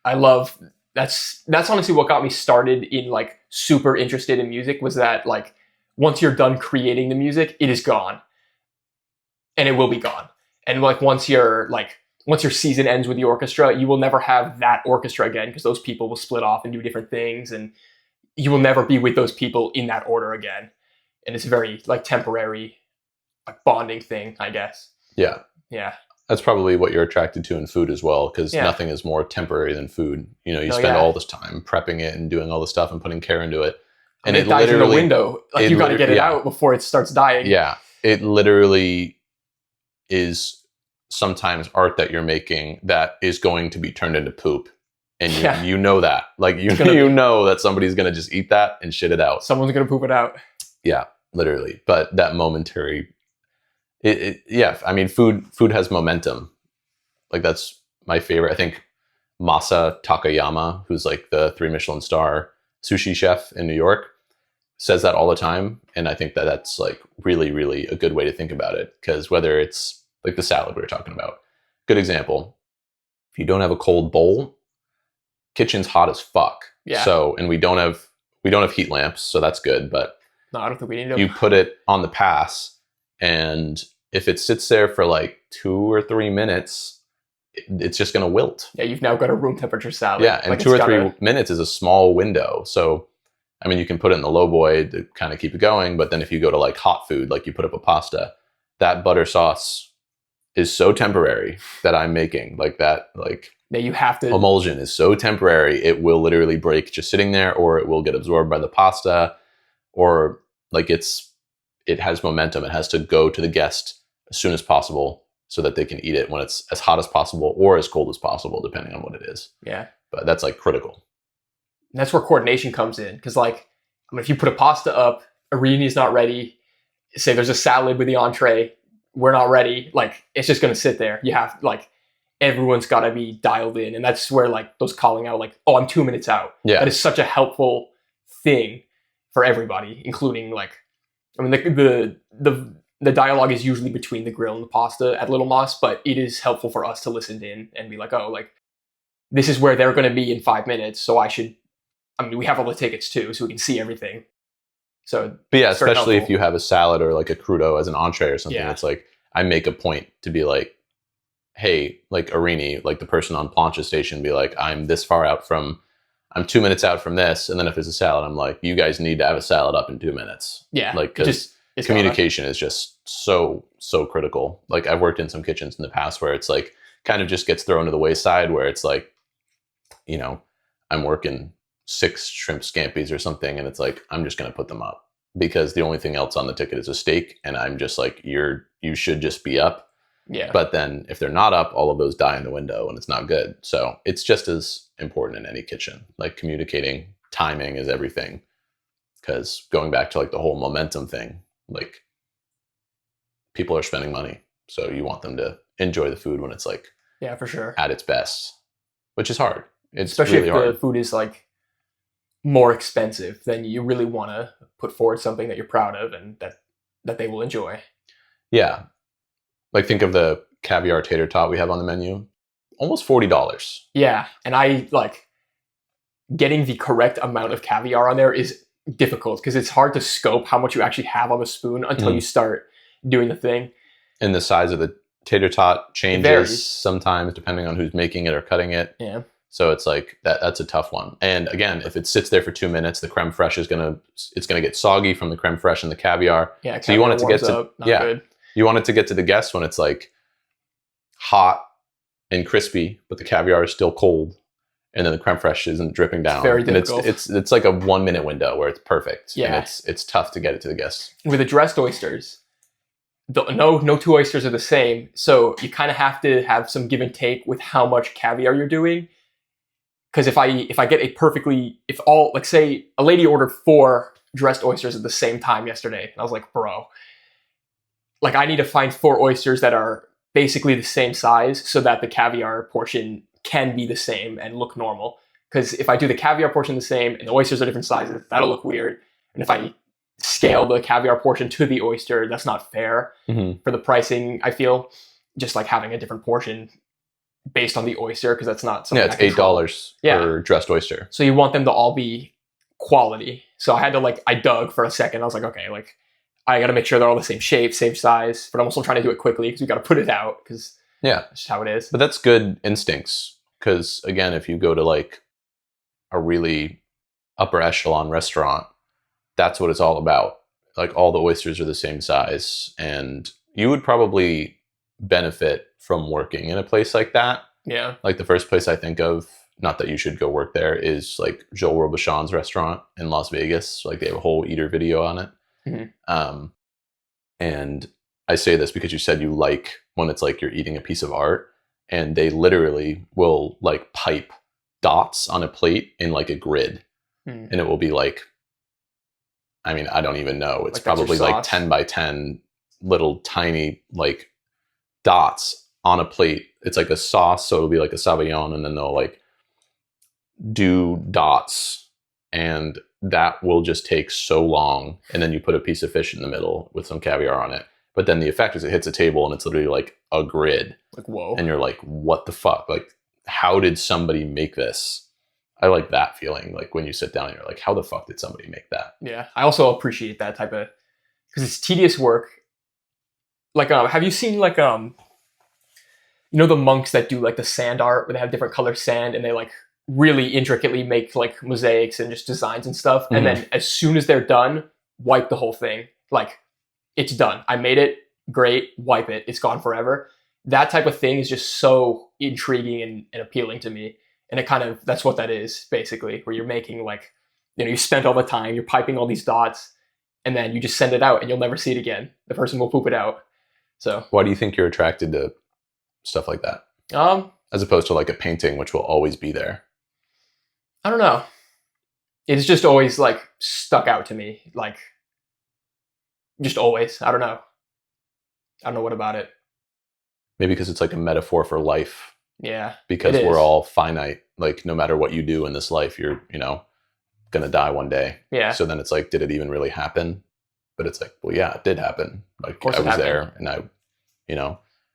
I love that's honestly what got me started in like super interested in music, was that like once you're done creating the music, it is gone. And it will be gone. And like once your season ends with the orchestra, you will never have that orchestra again, because those people will split off and do different things, and you will never be with those people in that order again. And it's a very like temporary like bonding thing, I guess. Yeah. Yeah. That's probably what you're attracted to in food as well, because nothing is more temporary than food. You know, you spend all this time prepping it and doing all the stuff and putting care into it. And it dies in a window. Like you got to get it out before it starts dying. Yeah. It literally is sometimes art that you're making that is going to be turned into poop. And you know that. Like you know that somebody's going to just eat that and shit it out. Someone's going to poop it out. Yeah, literally. But that momentary, I mean, food has momentum. Like that's my favorite. I think Masa Takayama, who's like the 3 Michelin star sushi chef in New York, says that all the time. And I think that that's like really, really a good way to think about it. Because whether it's like the salad we were talking about, good example. If you don't have a cold bowl, kitchen's hot as fuck. Yeah. So, and we don't have heat lamps, so that's good. But no, I don't think we need them. You put it on the pass, and if it sits there for like 2 or 3 minutes, it's just going to wilt. Yeah, you've now got a room temperature salad. Yeah, and like 2 or 3 minutes is a small window. So, I mean, you can put it in the low boy to kind of keep it going, but then if you go to like hot food, like you put up a pasta, that butter sauce is so temporary that I'm making like that, like you have to. Emulsion is so temporary, it will literally break just sitting there, or it will get absorbed by the pasta, or like it has momentum. It has to go to the guest as soon as possible so that they can eat it when it's as hot as possible or as cold as possible, depending on what it is. Yeah. But that's like critical. And that's where coordination comes in. Because like, I mean, if you put a pasta up, Irini's not ready, say there's a salad with the entree, we're not ready, like it's just going to sit there. You have like, everyone's got to be dialed in. And that's where like those calling out like, oh, I'm 2 minutes out. Yeah. That is such a helpful thing for everybody, including like, I mean, the dialogue is usually between the grill and the pasta at Little Moss, but it is helpful for us to listen in and be like, oh, like this is where they're going to be in 5 minutes. So we have all the tickets too, so we can see everything. So, but yeah, especially if you have a salad or like a crudo as an entree or something, it's like, I make a point to be like, hey, like Irini, like the person on Plancha Station, be like, I'm 2 minutes out from this. And then if it's a salad, I'm like, you guys need to have a salad up in 2 minutes. Yeah. Like, because communication is just so critical. Like I've worked in some kitchens in the past where it's like, kind of just gets thrown to the wayside, where it's like, you know, I'm working 6 shrimp scampies or something, and it's like, I'm just going to put them up because the only thing else on the ticket is a steak. And I'm just like, you should just be up. Yeah. But then if they're not up, all of those die in the window and it's not good. So it's just as important in any kitchen. Like communicating, timing is everything. Because going back to like the whole momentum thing, like people are spending money. So you want them to enjoy the food when it's like, yeah, for sure, at its best, which is hard. It's especially really if hard. The food is like more expensive, then you really want to put forward something that you're proud of and that they will enjoy. Yeah. Like think of the caviar tater tot we have on the menu, almost $40. Yeah. And I like getting the correct amount of caviar on there is difficult because it's hard to scope how much you actually have on the spoon until you start doing the thing. And the size of the tater tot changes sometimes depending on who's making it or cutting it. Yeah. So it's like that's a tough one. And again, if it sits there for 2 minutes, the creme fraiche is gonna get soggy from the creme fraiche and the caviar. Yeah. So you want it to get to good. You want it to get to the guests when it's like hot and crispy, but the caviar is still cold, and then the creme fraiche isn't dripping down. It's very difficult. And it's like a 1 minute window where it's perfect. Yeah. And it's tough to get it to the guests. With the dressed oysters, no 2 oysters are the same, so you kind of have to have some give and take with how much caviar you're doing. Because if I get like say a lady ordered 4 dressed oysters at the same time yesterday, and I was like, bro, like I need to find 4 oysters that are basically the same size so that the caviar portion can be the same and look normal. Because if I do the caviar portion the same and the oysters are different sizes, that'll look weird. And if I scale the caviar portion to the oyster, that's not fair for the pricing. I feel just like having a different portion based on the oyster because that's not something. Yeah, it's $8 per dressed oyster. So you want them to all be quality. So I had to I dug for a second. I was like, okay, I got to make sure they're all the same shape, same size, but I'm also trying to do it quickly because we got to put it out because that's just how it is. But that's good instincts because again, if you go to a really upper echelon restaurant, that's what it's all about. Like all the oysters are the same size, and you would probably benefit from working in a place like that. Yeah. Like the first place I think of, not that you should go work there, is like Joel Robuchon's restaurant in Las Vegas. Like they have a whole eater video on it. Mm-hmm. And I say this because you said you like when it's like you're eating a piece of art, and they literally will pipe dots on a plate in a grid. And it will be I don't even know. It's probably 10 by 10 little tiny dots on a plate. It's like a sauce, so it'll be like a Sauvignon, and then they'll do dots, and that will just take so long. And then you put a piece of fish in the middle with some caviar on it. But then the effect is it hits a table and it's literally a grid. Whoa. And you're like, what the fuck? How did somebody make this? I like that feeling. When you sit down and you're like, how the fuck did somebody make that? Yeah. I also appreciate that type of, because it's tedious work. Have you seen the monks that do the sand art where they have different color sand and they really intricately make mosaics and just designs and stuff. Mm-hmm. And then as soon as they're done, wipe the whole thing. It's done. I made it. Great. Wipe it. It's gone forever. That type of thing is just so intriguing and appealing to me. And that's what that is basically, where you're making you spent all the time, you're piping all these dots, and then you just send it out and you'll never see it again. The person will poop it out. So why do you think you're attracted to stuff like that? As opposed to a painting, which will always be there. I don't know. It's just always stuck out to me. Just always. I don't know. I don't know what about it. Maybe because it's a metaphor for life. Yeah. Because we're all finite. No matter what you do in this life, you're, going to die one day. Yeah. So then it's did it even really happen? But it's well, yeah, it did happen. I was there, and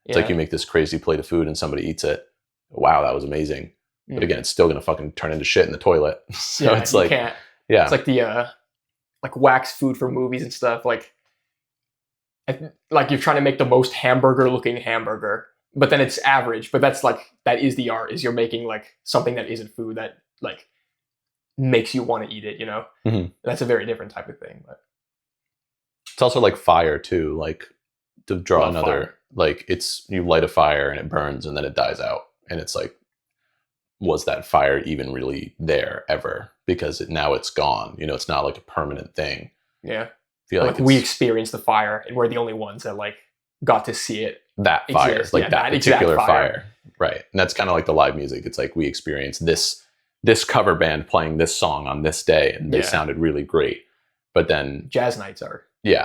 it's you make this crazy plate of food and somebody eats it. Wow, that was amazing. But again, it's still going to fucking turn into shit in the toilet. So it's can't. Yeah. It's the wax food for movies and stuff. You're trying to make the most hamburger looking hamburger, but then it's average. But that's that is the art, is you're making something that isn't food that makes you want to eat it, Mm-hmm. That's a very different type of thing. But it's also fire too, to draw another fire. It's you light a fire and it burns and then it dies out, and it's was that fire even really there ever? Because now it's gone. It's not a permanent thing. Yeah. I feel we experienced the fire, and we're the only ones that got to see it. That fire, that particular fire. Right. And that's kind of the live music. It's we experienced this cover band playing this song on this day, and they sounded really great. But then jazz nights are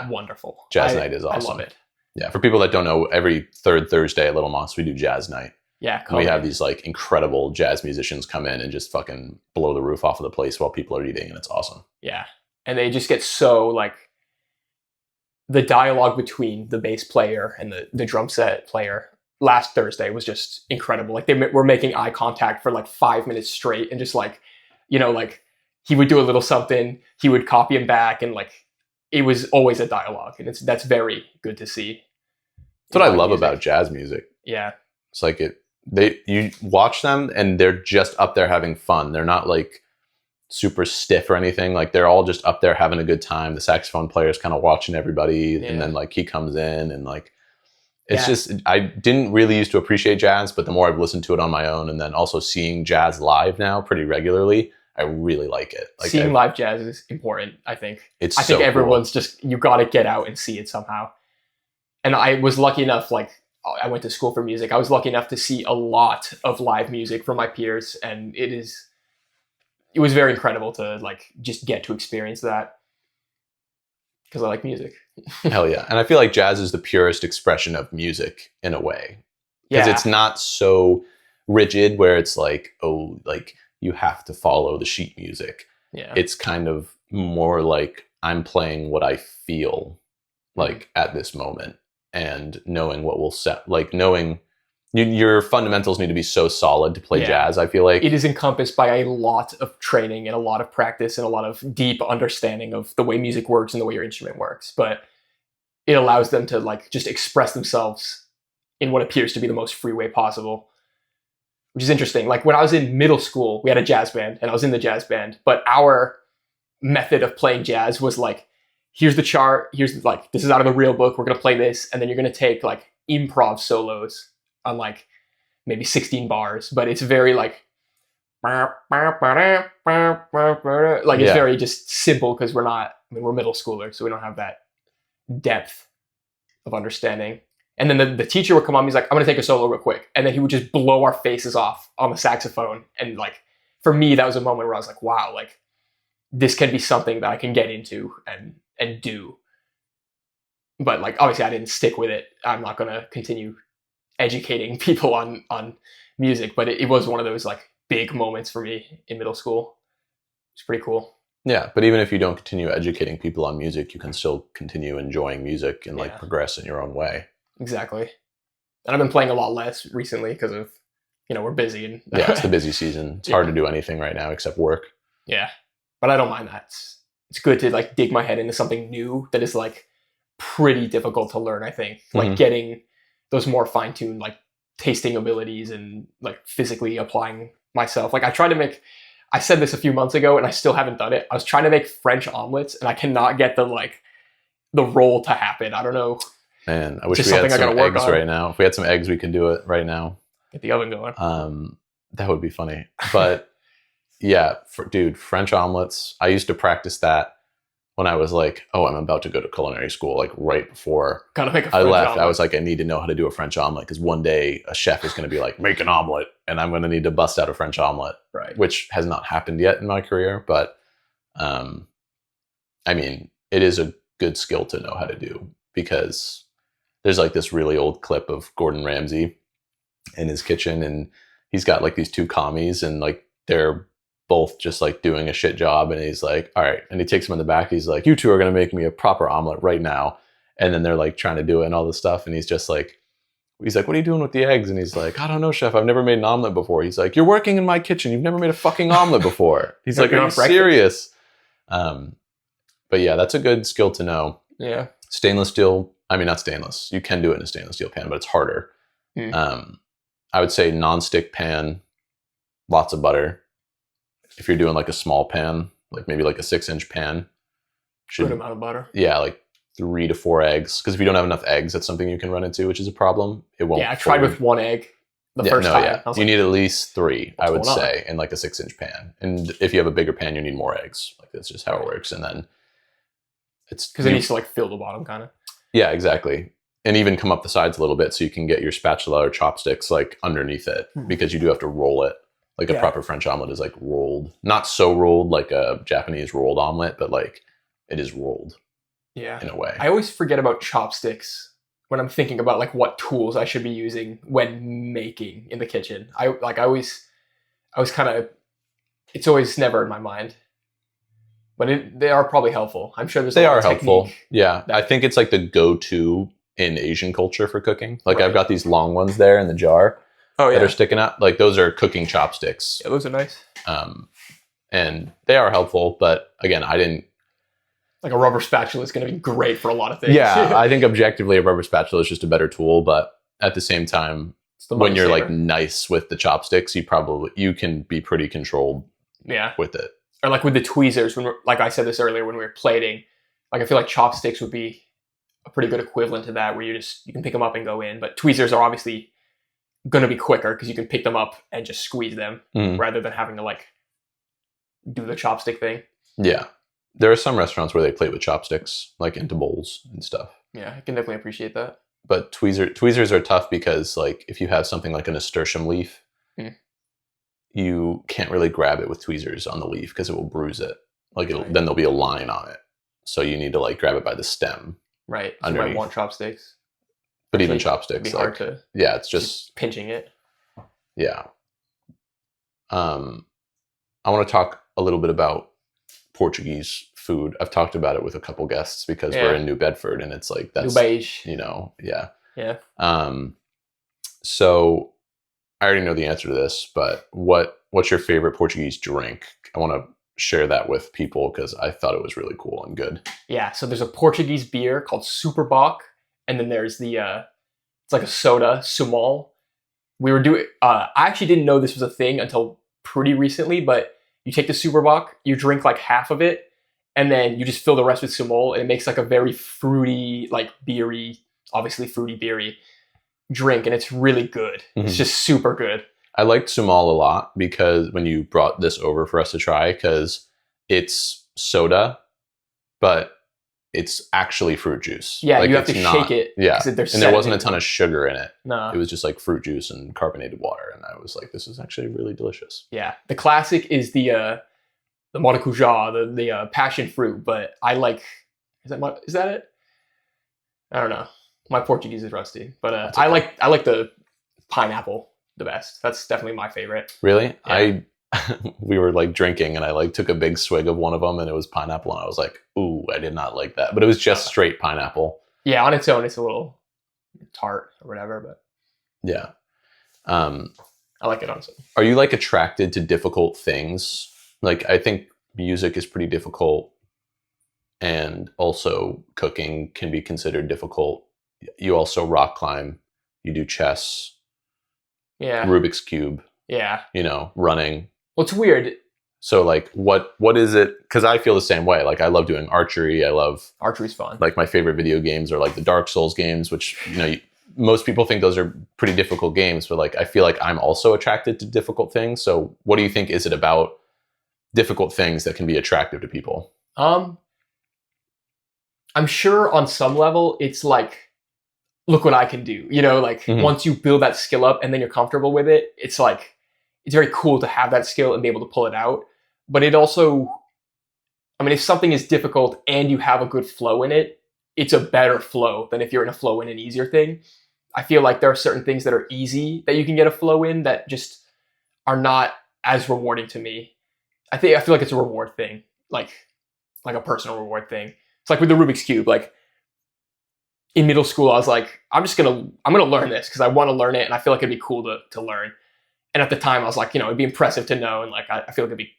wonderful. Jazz night is awesome. I love it. Yeah. For people that don't know, every third Thursday at Little Moss, we do jazz night. Yeah. We have these incredible jazz musicians come in and just fucking blow the roof off of the place while people are eating, and it's awesome. Yeah. And they just get so the dialogue between the bass player and the drum set player last Thursday was just incredible. They were making eye contact for 5 minutes straight, and just he would do a little something, he would copy him back, and it was always a dialogue, and that's very good to see. That's what I love about jazz music. Yeah. It's you watch them and they're just up there having fun. They're not super stiff or anything. They're all just up there having a good time. The saxophone player is kind of watching everybody, and then he comes in, and it's just, I didn't really used to appreciate jazz, but the more I've listened to it on my own, and then also seeing jazz live now pretty regularly, I really like it. Seeing live jazz is important, I think. I think so everyone's just, you got to get out and see it somehow. And I was lucky enough, I went to school for music. I was lucky enough to see a lot of live music from my peers, and it was very incredible to just get to experience that, because I like music. Hell yeah. And I feel jazz is the purest expression of music in a way, because it's not so rigid where it's you have to follow the sheet music. Yeah. It's kind of more I'm playing what I feel at this moment, and knowing what will set, knowing your fundamentals need to be so solid to play jazz, I feel like. It is encompassed by a lot of training and a lot of practice and a lot of deep understanding of the way music works and the way your instrument works. But it allows them to like just express themselves in what appears to be the most free way possible, which is interesting. Like when I was in middle school, we had a jazz band and I was in the jazz band, but our method of playing jazz was like, here's the chart, here's like, this is out of the real book, we're going to play this, and then you're going to take like improv solos on like maybe 16 bars, but it's very like it's very just simple because we're middle schoolers, so we don't have that depth of understanding. And then the teacher would come on, he's like, I'm going to take a solo real quick, and then he would just blow our faces off on the saxophone. And like for me, that was a moment where I was like, wow, like this can be something that I can get into and do. But like obviously I didn't stick with it. I'm not going to continue educating people on music, but it was one of those like big moments for me in middle school. It's pretty cool. Yeah, but even if you don't continue educating people on music, you can still continue enjoying music and like progress in your own way. Exactly. And I've been playing a lot less recently because of, we're busy. And it's the busy season. It's hard to do anything right now except work. Yeah, but I don't mind that. It's good to like dig my head into something new that is like pretty difficult to learn, I think. Like getting those more fine-tuned like tasting abilities and like physically applying myself. Like I said this a few months ago and I still haven't done it. I was trying to make French omelets and I cannot get the roll to happen. I don't know. Man, I wish we had some eggs right now. If we had some eggs, we could do it right now. Get the oven going. That would be funny. But yeah, dude, French omelets. I used to practice that when I was like, oh, I'm about to go to culinary school, like right before I left. I was like, I need to know how to do a French omelet because one day a chef is going to be like, make an omelet, and I'm going to need to bust out a French omelet, right? Which has not happened yet in my career, but I mean, it is a good skill to know how to do because there's like this really old clip of Gordon Ramsay in his kitchen, and he's got like these two commies, and like they're both just like doing a shit job, and he's like, all right, and he takes them in the back, he's like, you two are going to make me a proper omelet right now, and then they're like trying to do it and all this stuff, and he's like, what are you doing with the eggs? And he's like, I don't know, chef, I've never made an omelet before. He's like, you're working in my kitchen, you've never made a fucking omelet before. He's like, are you serious? But yeah, that's a good skill to know. Yeah. Stainless steel, I mean, not stainless, you can do it in a stainless steel pan, but it's harder. I would say non-stick pan, lots of butter. If you're doing like a small pan, like maybe like a 6-inch pan, good amount of butter. Yeah, like 3 to 4 eggs. Because if you don't have enough eggs, that's something you can run into, which is a problem. It won't. Yeah, I tried with 1 egg the first time. Yeah. You need at least 3, I would say, in like a 6-inch pan. And if you have a bigger pan, you need more eggs. Like that's just how it works. And then it's because it needs to like fill the bottom, kind of. Yeah, exactly. And even come up the sides a little bit so you can get your spatula or chopsticks like underneath it, because you do have to roll it. Like a proper French omelet is like rolled, not so rolled like a Japanese rolled omelet, but like it is rolled. Yeah, in a way. I always forget about chopsticks when I'm thinking about like what tools I should be using when making in the kitchen. I always kind of, it's always never in my mind, but they are probably helpful. I'm sure they are helpful. Yeah, I think it's like the go-to in Asian culture for cooking. Like I've got these long ones there in the jar. That are sticking out. Like those are cooking chopsticks. Yeah, those are nice. And they are helpful, but again, I didn't. Like a rubber spatula is going to be great for a lot of things. Yeah, I think objectively a rubber spatula is just a better tool, but at the same time, when you're like nice with the chopsticks, you can be pretty controlled. Yeah. With it. Or like with the tweezers, like I said this earlier when we were plating, like I feel like chopsticks would be a pretty good equivalent to that, where you can pick them up and go in, but tweezers are obviously going to be quicker because you can pick them up and just squeeze them rather than having to like do the chopstick thing. Yeah. There are some restaurants where they plate with chopsticks, like into bowls and stuff. Yeah, I can definitely appreciate that. But tweezers are tough because like if you have something like a nasturtium leaf, you can't really grab it with tweezers on the leaf because it will bruise it. Like then there'll be a line on it. So you need to like grab it by the stem. Right. So you might want chopsticks. But even chopsticks, it'd be hard to. Yeah, it's just pinching it. Yeah. I want to talk a little bit about Portuguese food. I've talked about it with a couple guests because we're in New Bedford, and it's like that's New Beige. Yeah. Yeah. So I already know the answer to this, but what's your favorite Portuguese drink? I want to share that with people because I thought it was really cool and good. Yeah, so there's a Portuguese beer called Superboc, and then there's the it's like a soda, Sumol. We were doing. I actually didn't know this was a thing until pretty recently, but you take the Superboc, you drink like half of it, and then you just fill the rest with Sumol, and it makes like a very fruity, like beery, obviously fruity beery drink, and it's really good. Mm-hmm. It's just super good. I liked Sumol a lot because when you brought this over for us to try, because it's soda, but it's actually fruit juice. Yeah, like you have to shake it. Yeah, and there wasn't a ton of sugar in it. No. It was just like fruit juice and carbonated water, and I was like, this is actually really delicious. Yeah, the classic is the maracujá, the passion fruit, but I like, is that it? I don't know. My Portuguese is rusty, but I like the pineapple the best. That's definitely my favorite. Really? Yeah. We were like drinking and I like took a big swig of one of them and it was pineapple and I was like, ooh, I did not like that. But it was just straight pineapple. Yeah, on its own it's a little tart or whatever, but yeah. I like it on its own. Are you like attracted to difficult things? Like I think music is pretty difficult and also cooking can be considered difficult. You also rock climb, you do chess. Yeah. Rubik's Cube. Yeah. Running. Well, it's weird. So like what is it? Because I feel the same way. Like I love doing archery. Archery's fun. Like my favorite video games are like the Dark Souls games, which, most people think those are pretty difficult games, but like I feel like I'm also attracted to difficult things. So what do you think is it about difficult things that can be attractive to people? I'm sure on some level it's like, look what I can do. Mm-hmm. Once you build that skill up and then you're comfortable with it, it's like, it's very cool to have that skill and be able to pull it out. But it also, if something is difficult and you have a good flow in it, it's a better flow than if you're in a flow in an easier thing. I feel like there are certain things that are easy that you can get a flow in that just are not as rewarding to me. I feel like it's a reward thing, like a personal reward thing. It's like with the Rubik's Cube, like in middle school, I was like, I'm gonna learn this because I want to learn it and I feel like it'd be cool to learn. And at the time I was like, it'd be impressive to know. And like, I feel like it'd be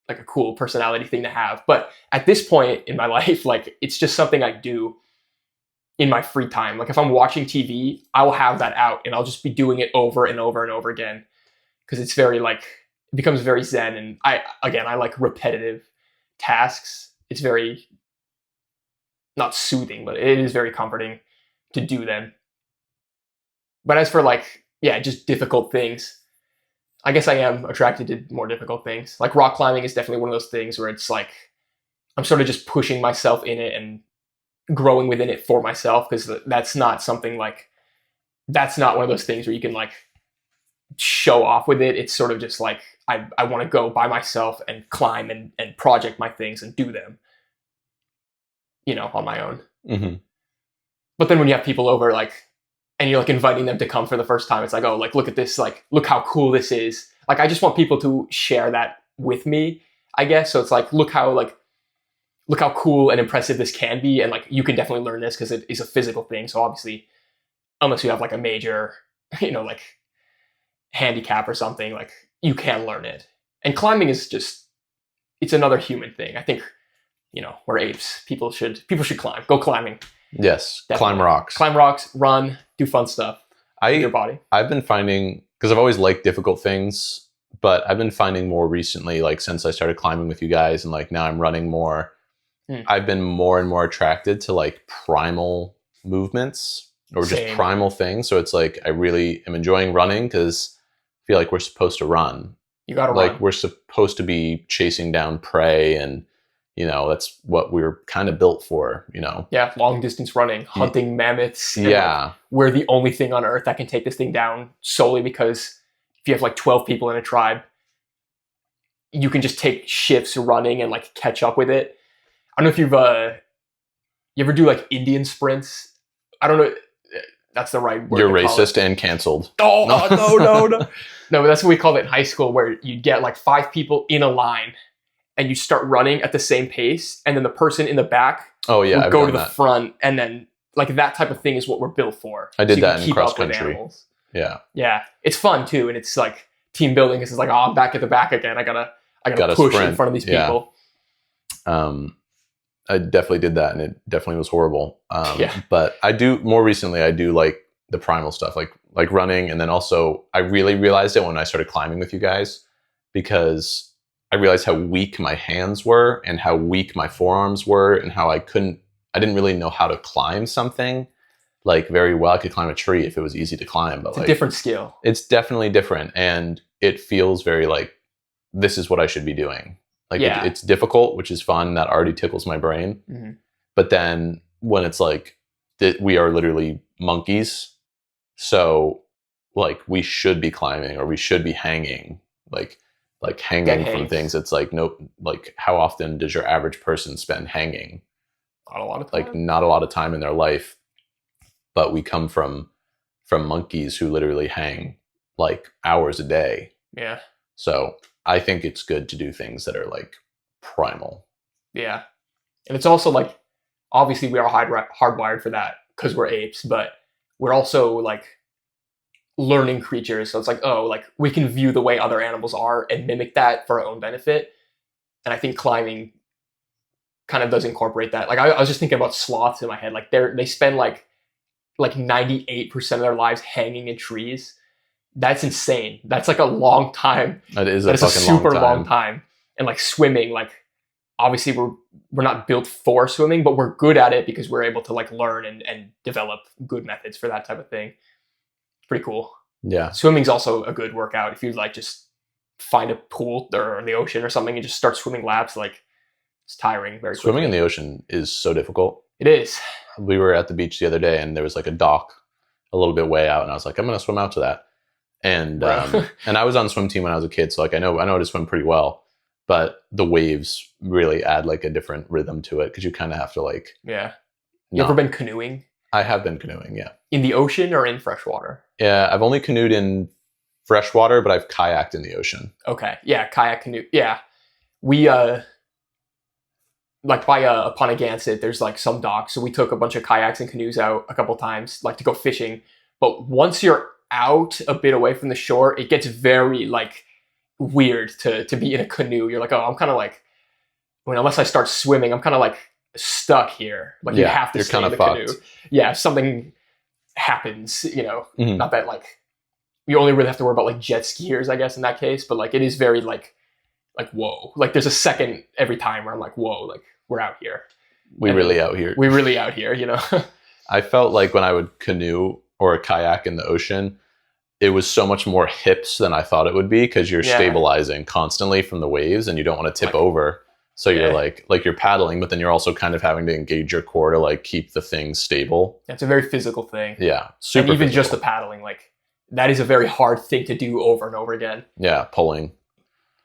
like a cool personality thing to have. But at this point in my life, like it's just something I do in my free time. Like if I'm watching TV, I will have that out and I'll just be doing it over and over and over again. Cause it's very like, it becomes very zen. And I like repetitive tasks. It's very, not soothing, but it is very comforting to do them. But as for just difficult things, I guess I am attracted to more difficult things. Like rock climbing is definitely one of those things where it's like, I'm sort of just pushing myself in it and growing within it for myself. Cause that's not something that's not one of those things where you can like show off with it. It's sort of just like, I want to go by myself and climb and project my things and do them. On my own. Mm-hmm. But then when you have people over, and you're inviting them to come for the first time, it's like, oh, look at this, look how cool this is. I just want people to share that with me, I guess. So it's look how cool and impressive this can be. And you can definitely learn this because it is a physical thing. So obviously, unless you have a major, handicap or something, you can learn it. And climbing is just, it's another human thing. I think, we're apes. People should climb. Go climbing. Yes. Definitely. Climb rocks, run, do fun stuff with your body. I've been finding, because I've always liked difficult things, but I've been finding more recently, since I started climbing with you guys and now I'm running more, I've been more and more attracted to primal movements or just primal things. So it's I really am enjoying running because I feel like we're supposed to run. You gotta run. We're supposed to be chasing down prey and that's what we were kind of built for, Yeah, long distance running, hunting mammoths. Yeah. We're the only thing on Earth that can take this thing down solely because if you have 12 people in a tribe, you can just take shifts running and catch up with it. I don't know if you ever do Indian sprints. I don't know. That's the right word. You're racist and canceled. Oh, no. No, but that's what we called it in high school, where you'd get 5 people in a line and you start running at the same pace, and then the person in the back would go to the front, and then that type of thing is what we're built for. I did that in cross country. Yeah. It's fun too. And it's like team building. It's like, oh, I'm back at the back again. I gotta push sprint in front of these people. I definitely did that, and it definitely was horrible. But more recently, I do like the primal stuff, like running. And then also I really realized it when I started climbing with you guys, because I realized how weak my hands were and how weak my forearms were, and how I didn't really know how to climb something like very well. I could climb a tree if it was easy to climb, but it's a different skill. It's definitely different. And it feels very like, this is what I should be doing. Like it's difficult, which is fun. That already tickles my brain. Mm-hmm. But then when it's like, we are literally monkeys. So like we should be climbing, or we should be hanging, like hanging from things. It's like, nope. Like, how often does your average person spend hanging? Not a lot of time. Like, not a lot of time in their life. But we come from monkeys who literally hang like hours a day. Yeah. So I think it's good to do things that are like primal. Yeah. And it's also like, obviously we are hardwired for that because we're apes, but we're also like learning creatures. So it's like, oh, like we can view the way other animals are and mimic that for our own benefit. And I think climbing kind of does incorporate that. Like I was just thinking about sloths in my head. Like they spend like 98% of their lives hanging in trees. That's insane. That's like a long time. That is a super long time. And like swimming, like obviously we're not built for swimming, but we're good at it because we're able to like learn and develop good methods for that type of thing. Pretty cool. Yeah. Swimming's also a good workout. If you like just find a pool or in the ocean or something and just start swimming laps, like it's tiring very quickly. Swimming in the ocean is so difficult. It is. We were at the beach the other day, and there was like a dock a little bit way out, and I was like, I'm going to swim out to that. And and I was on the swim team when I was a kid, so like I know how to swim pretty well. But the waves really add like a different rhythm to it, because you kind of have to like. Yeah. You ever been canoeing? I have been canoeing, yeah. In the ocean or in freshwater? Yeah, I've only canoed in freshwater, but I've kayaked in the ocean. Okay, yeah, kayak canoe. Yeah, we like by Ponegantsit, there's like some docks, so we took a bunch of kayaks and canoes out a couple times, like to go fishing. But once you're out a bit away from the shore, it gets very like weird to be in a canoe. You're like, oh, I'm kind of like, unless I start swimming, I'm kind of like stuck here. Like you have to stay in the canoe. Yeah, if something happens, mm-hmm. Not that like you only really have to worry about like jet skiers, I guess, in that case. But like it is very like whoa. Like there's a second every time where I'm like, whoa, like we're out here. We really out here. I felt like when I would canoe or a kayak in the ocean, it was so much more hips than I thought it would be, because you're stabilizing constantly from the waves and you don't want to tip over. So you're like you're paddling, but then you're also kind of having to engage your core to like keep the thing stable. It's a very physical thing. Yeah. Super. And even physical. Just the paddling, like that is a very hard thing to do over and over again. Yeah. Pulling.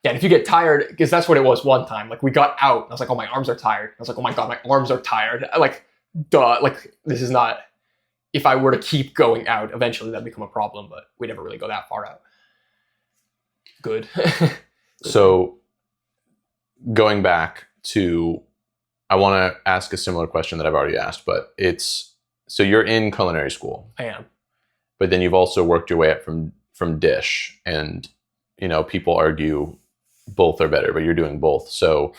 Yeah. And if you get tired, because that's what it was one time, like we got out and I was like, oh, my arms are tired. I was like, oh my God, my arms are tired. Like, duh, like this is not, if I were to keep going out, eventually that'd become a problem, but we never really go that far out. Good. So going back to, I want to ask a similar question that I've already asked, but so you're in culinary school. I am. But then you've also worked your way up from dish, and, people argue both are better, but you're doing both. So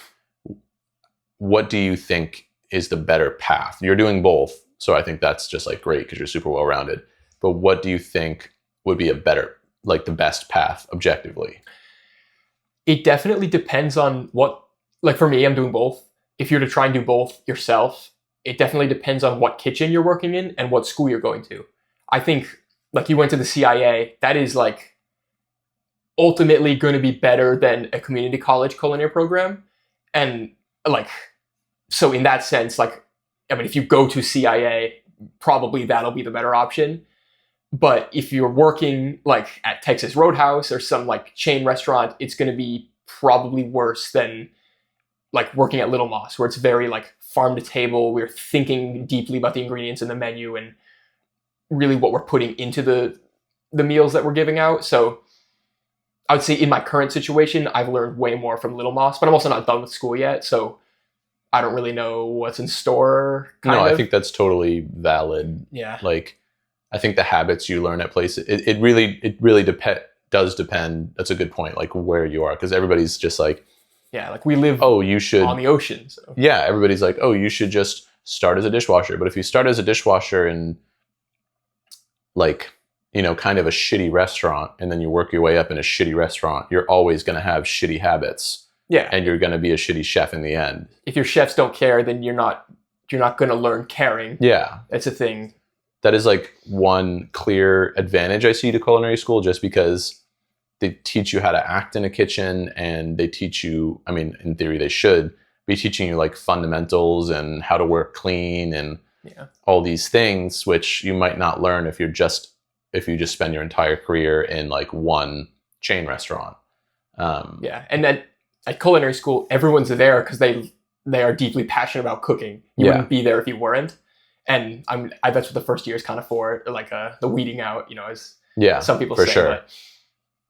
what do you think is the better path? You're doing both. So I think that's just like great because you're super well-rounded. But what do you think would be a better, like the best path objectively? It definitely depends on what, like for me, I'm doing both. If you're to try and do both yourself, it definitely depends on what kitchen you're working in and what school you're going to. I think like you went to the CIA, that is like ultimately going to be better than a community college culinary program. And like, so in that sense, like, I mean, if you go to CIA, probably that'll be the better option. But if you're working like at Texas Roadhouse or some like chain restaurant, it's going to be probably worse than like working at Little Moss, where it's very like farm to table. We're thinking deeply about the ingredients in the menu and really what we're putting into the meals that we're giving out. So I would say in my current situation, I've learned way more from Little Moss, but I'm also not done with school yet. So I don't really know what's in store. I think that's totally valid. Yeah. Like, I think the habits you learn at places, it really does depend. That's a good point. Like where you are, because everybody's just like, yeah, like we live you should on the ocean. So. Yeah, everybody's like, you should just start as a dishwasher. But if you start as a dishwasher in like, kind of a shitty restaurant, and then you work your way up in a shitty restaurant, you're always going to have shitty habits. Yeah. And you're going to be a shitty chef in the end. If your chefs don't care, then you're not going to learn caring. Yeah. It's a thing. That is like one clear advantage I see to culinary school, just because they teach you how to act in a kitchen, and they teach you, I mean, in theory, they should be teaching you like fundamentals and how to work clean and all these things, which you might not learn if you just spend your entire career in like one chain restaurant. And then at culinary school, everyone's there because they are deeply passionate about cooking. You wouldn't be there if you weren't. And that's what the first year is kind of for, like the weeding out, as some people say. Sure. But,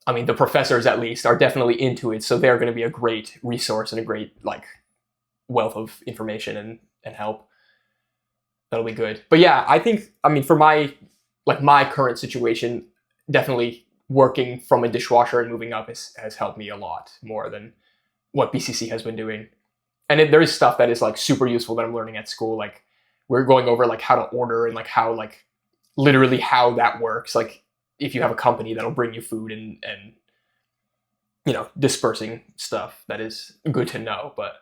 I mean, the professors at least are definitely into it, so they're going to be a great resource and a great like wealth of information and help. That'll be good. But yeah, I think, I mean, for my current situation, definitely working from a dishwasher and moving up has helped me a lot more than what BCC has been doing. And there is stuff that is like super useful that I'm learning at school. Like we're going over like how to order and like how like literally how that works. Like if you have a company that'll bring you food and dispersing stuff, that is good to know. But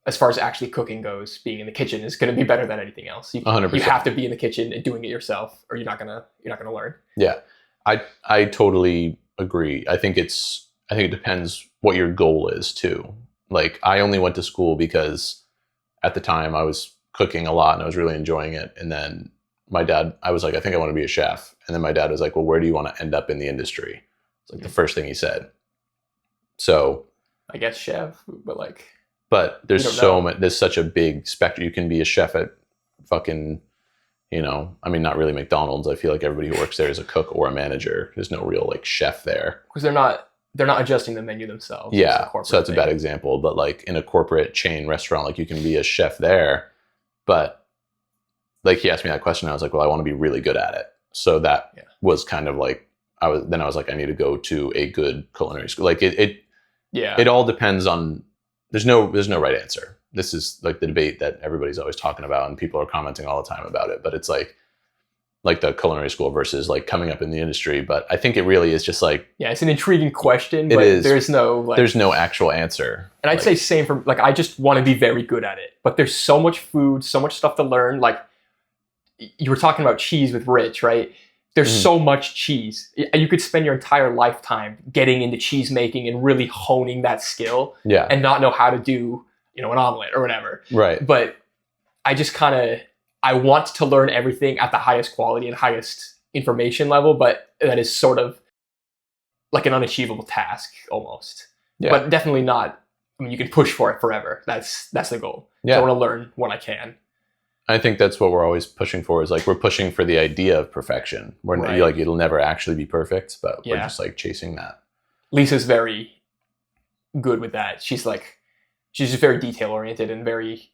as far as actually cooking goes, being in the kitchen is going to be better than anything else. 100%. You have to be in the kitchen and doing it yourself, or you're not gonna learn. Yeah, I totally agree. I think it depends what your goal is too. Like I only went to school because at the time I was cooking a lot and I was really enjoying it. And then I was like, I think I want to be a chef. And then my dad was like, well, where do you want to end up in the industry? It's like the first thing he said. So I guess chef, but there's such a big spectrum. You can be a chef at fucking, I mean, not really McDonald's. I feel like everybody who works there is a cook or a manager. There's no real like chef there. Because they're not adjusting the menu themselves. Yeah. So that's a bad example. But like in a corporate chain restaurant, like you can be a chef there. But like he asked me that question. I was like, well, I want to be really good at it. So that was kind of like, I was like, I need to go to a good culinary school. Like it all depends on, there's no right answer. This is like the debate that everybody's always talking about and people are commenting all the time about it. But it's like the culinary school versus like coming up in the industry. But I think it really is just like, it's an intriguing question, but there's no actual answer. And I'd say same for like, I just want to be very good at it, but there's so much food, so much stuff to learn. Like you were talking about cheese with Rich, right? There's so much cheese. You could spend your entire lifetime getting into cheese making and really honing that skill and not know how to do, an omelet or whatever. Right. But I just I want to learn everything at the highest quality and highest information level, but that is sort of like an unachievable task almost. Yeah. But definitely not, I mean, you can push for it forever. That's the goal. Yeah. So I want to learn what I can. I think that's what we're always pushing for, is like we're pushing for the idea of perfection. We're like, it'll never actually be perfect, but we're just like chasing that. Lisa's very good with that. She's just very detail oriented and very,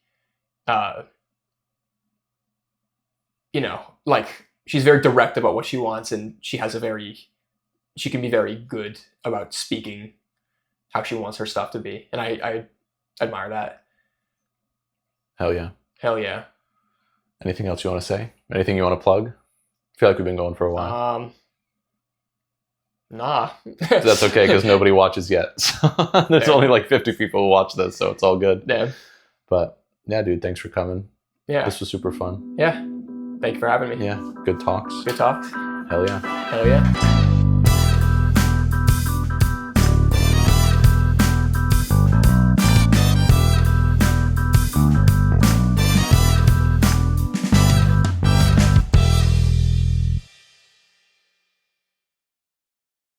she's very direct about what she wants, and she can be very good about speaking how she wants her stuff to be. And I admire that. Hell yeah. Hell yeah. Anything else you want to say? Anything you want to plug? I feel like we've been going for a while. Nah. That's okay, because nobody watches yet. So there's only like 50 people who watch this, so it's all good. Yeah. But yeah, dude, thanks for coming. Yeah. This was super fun. Yeah. Thank you for having me. Yeah. Good talks. Good talks. Hell yeah. Hell yeah.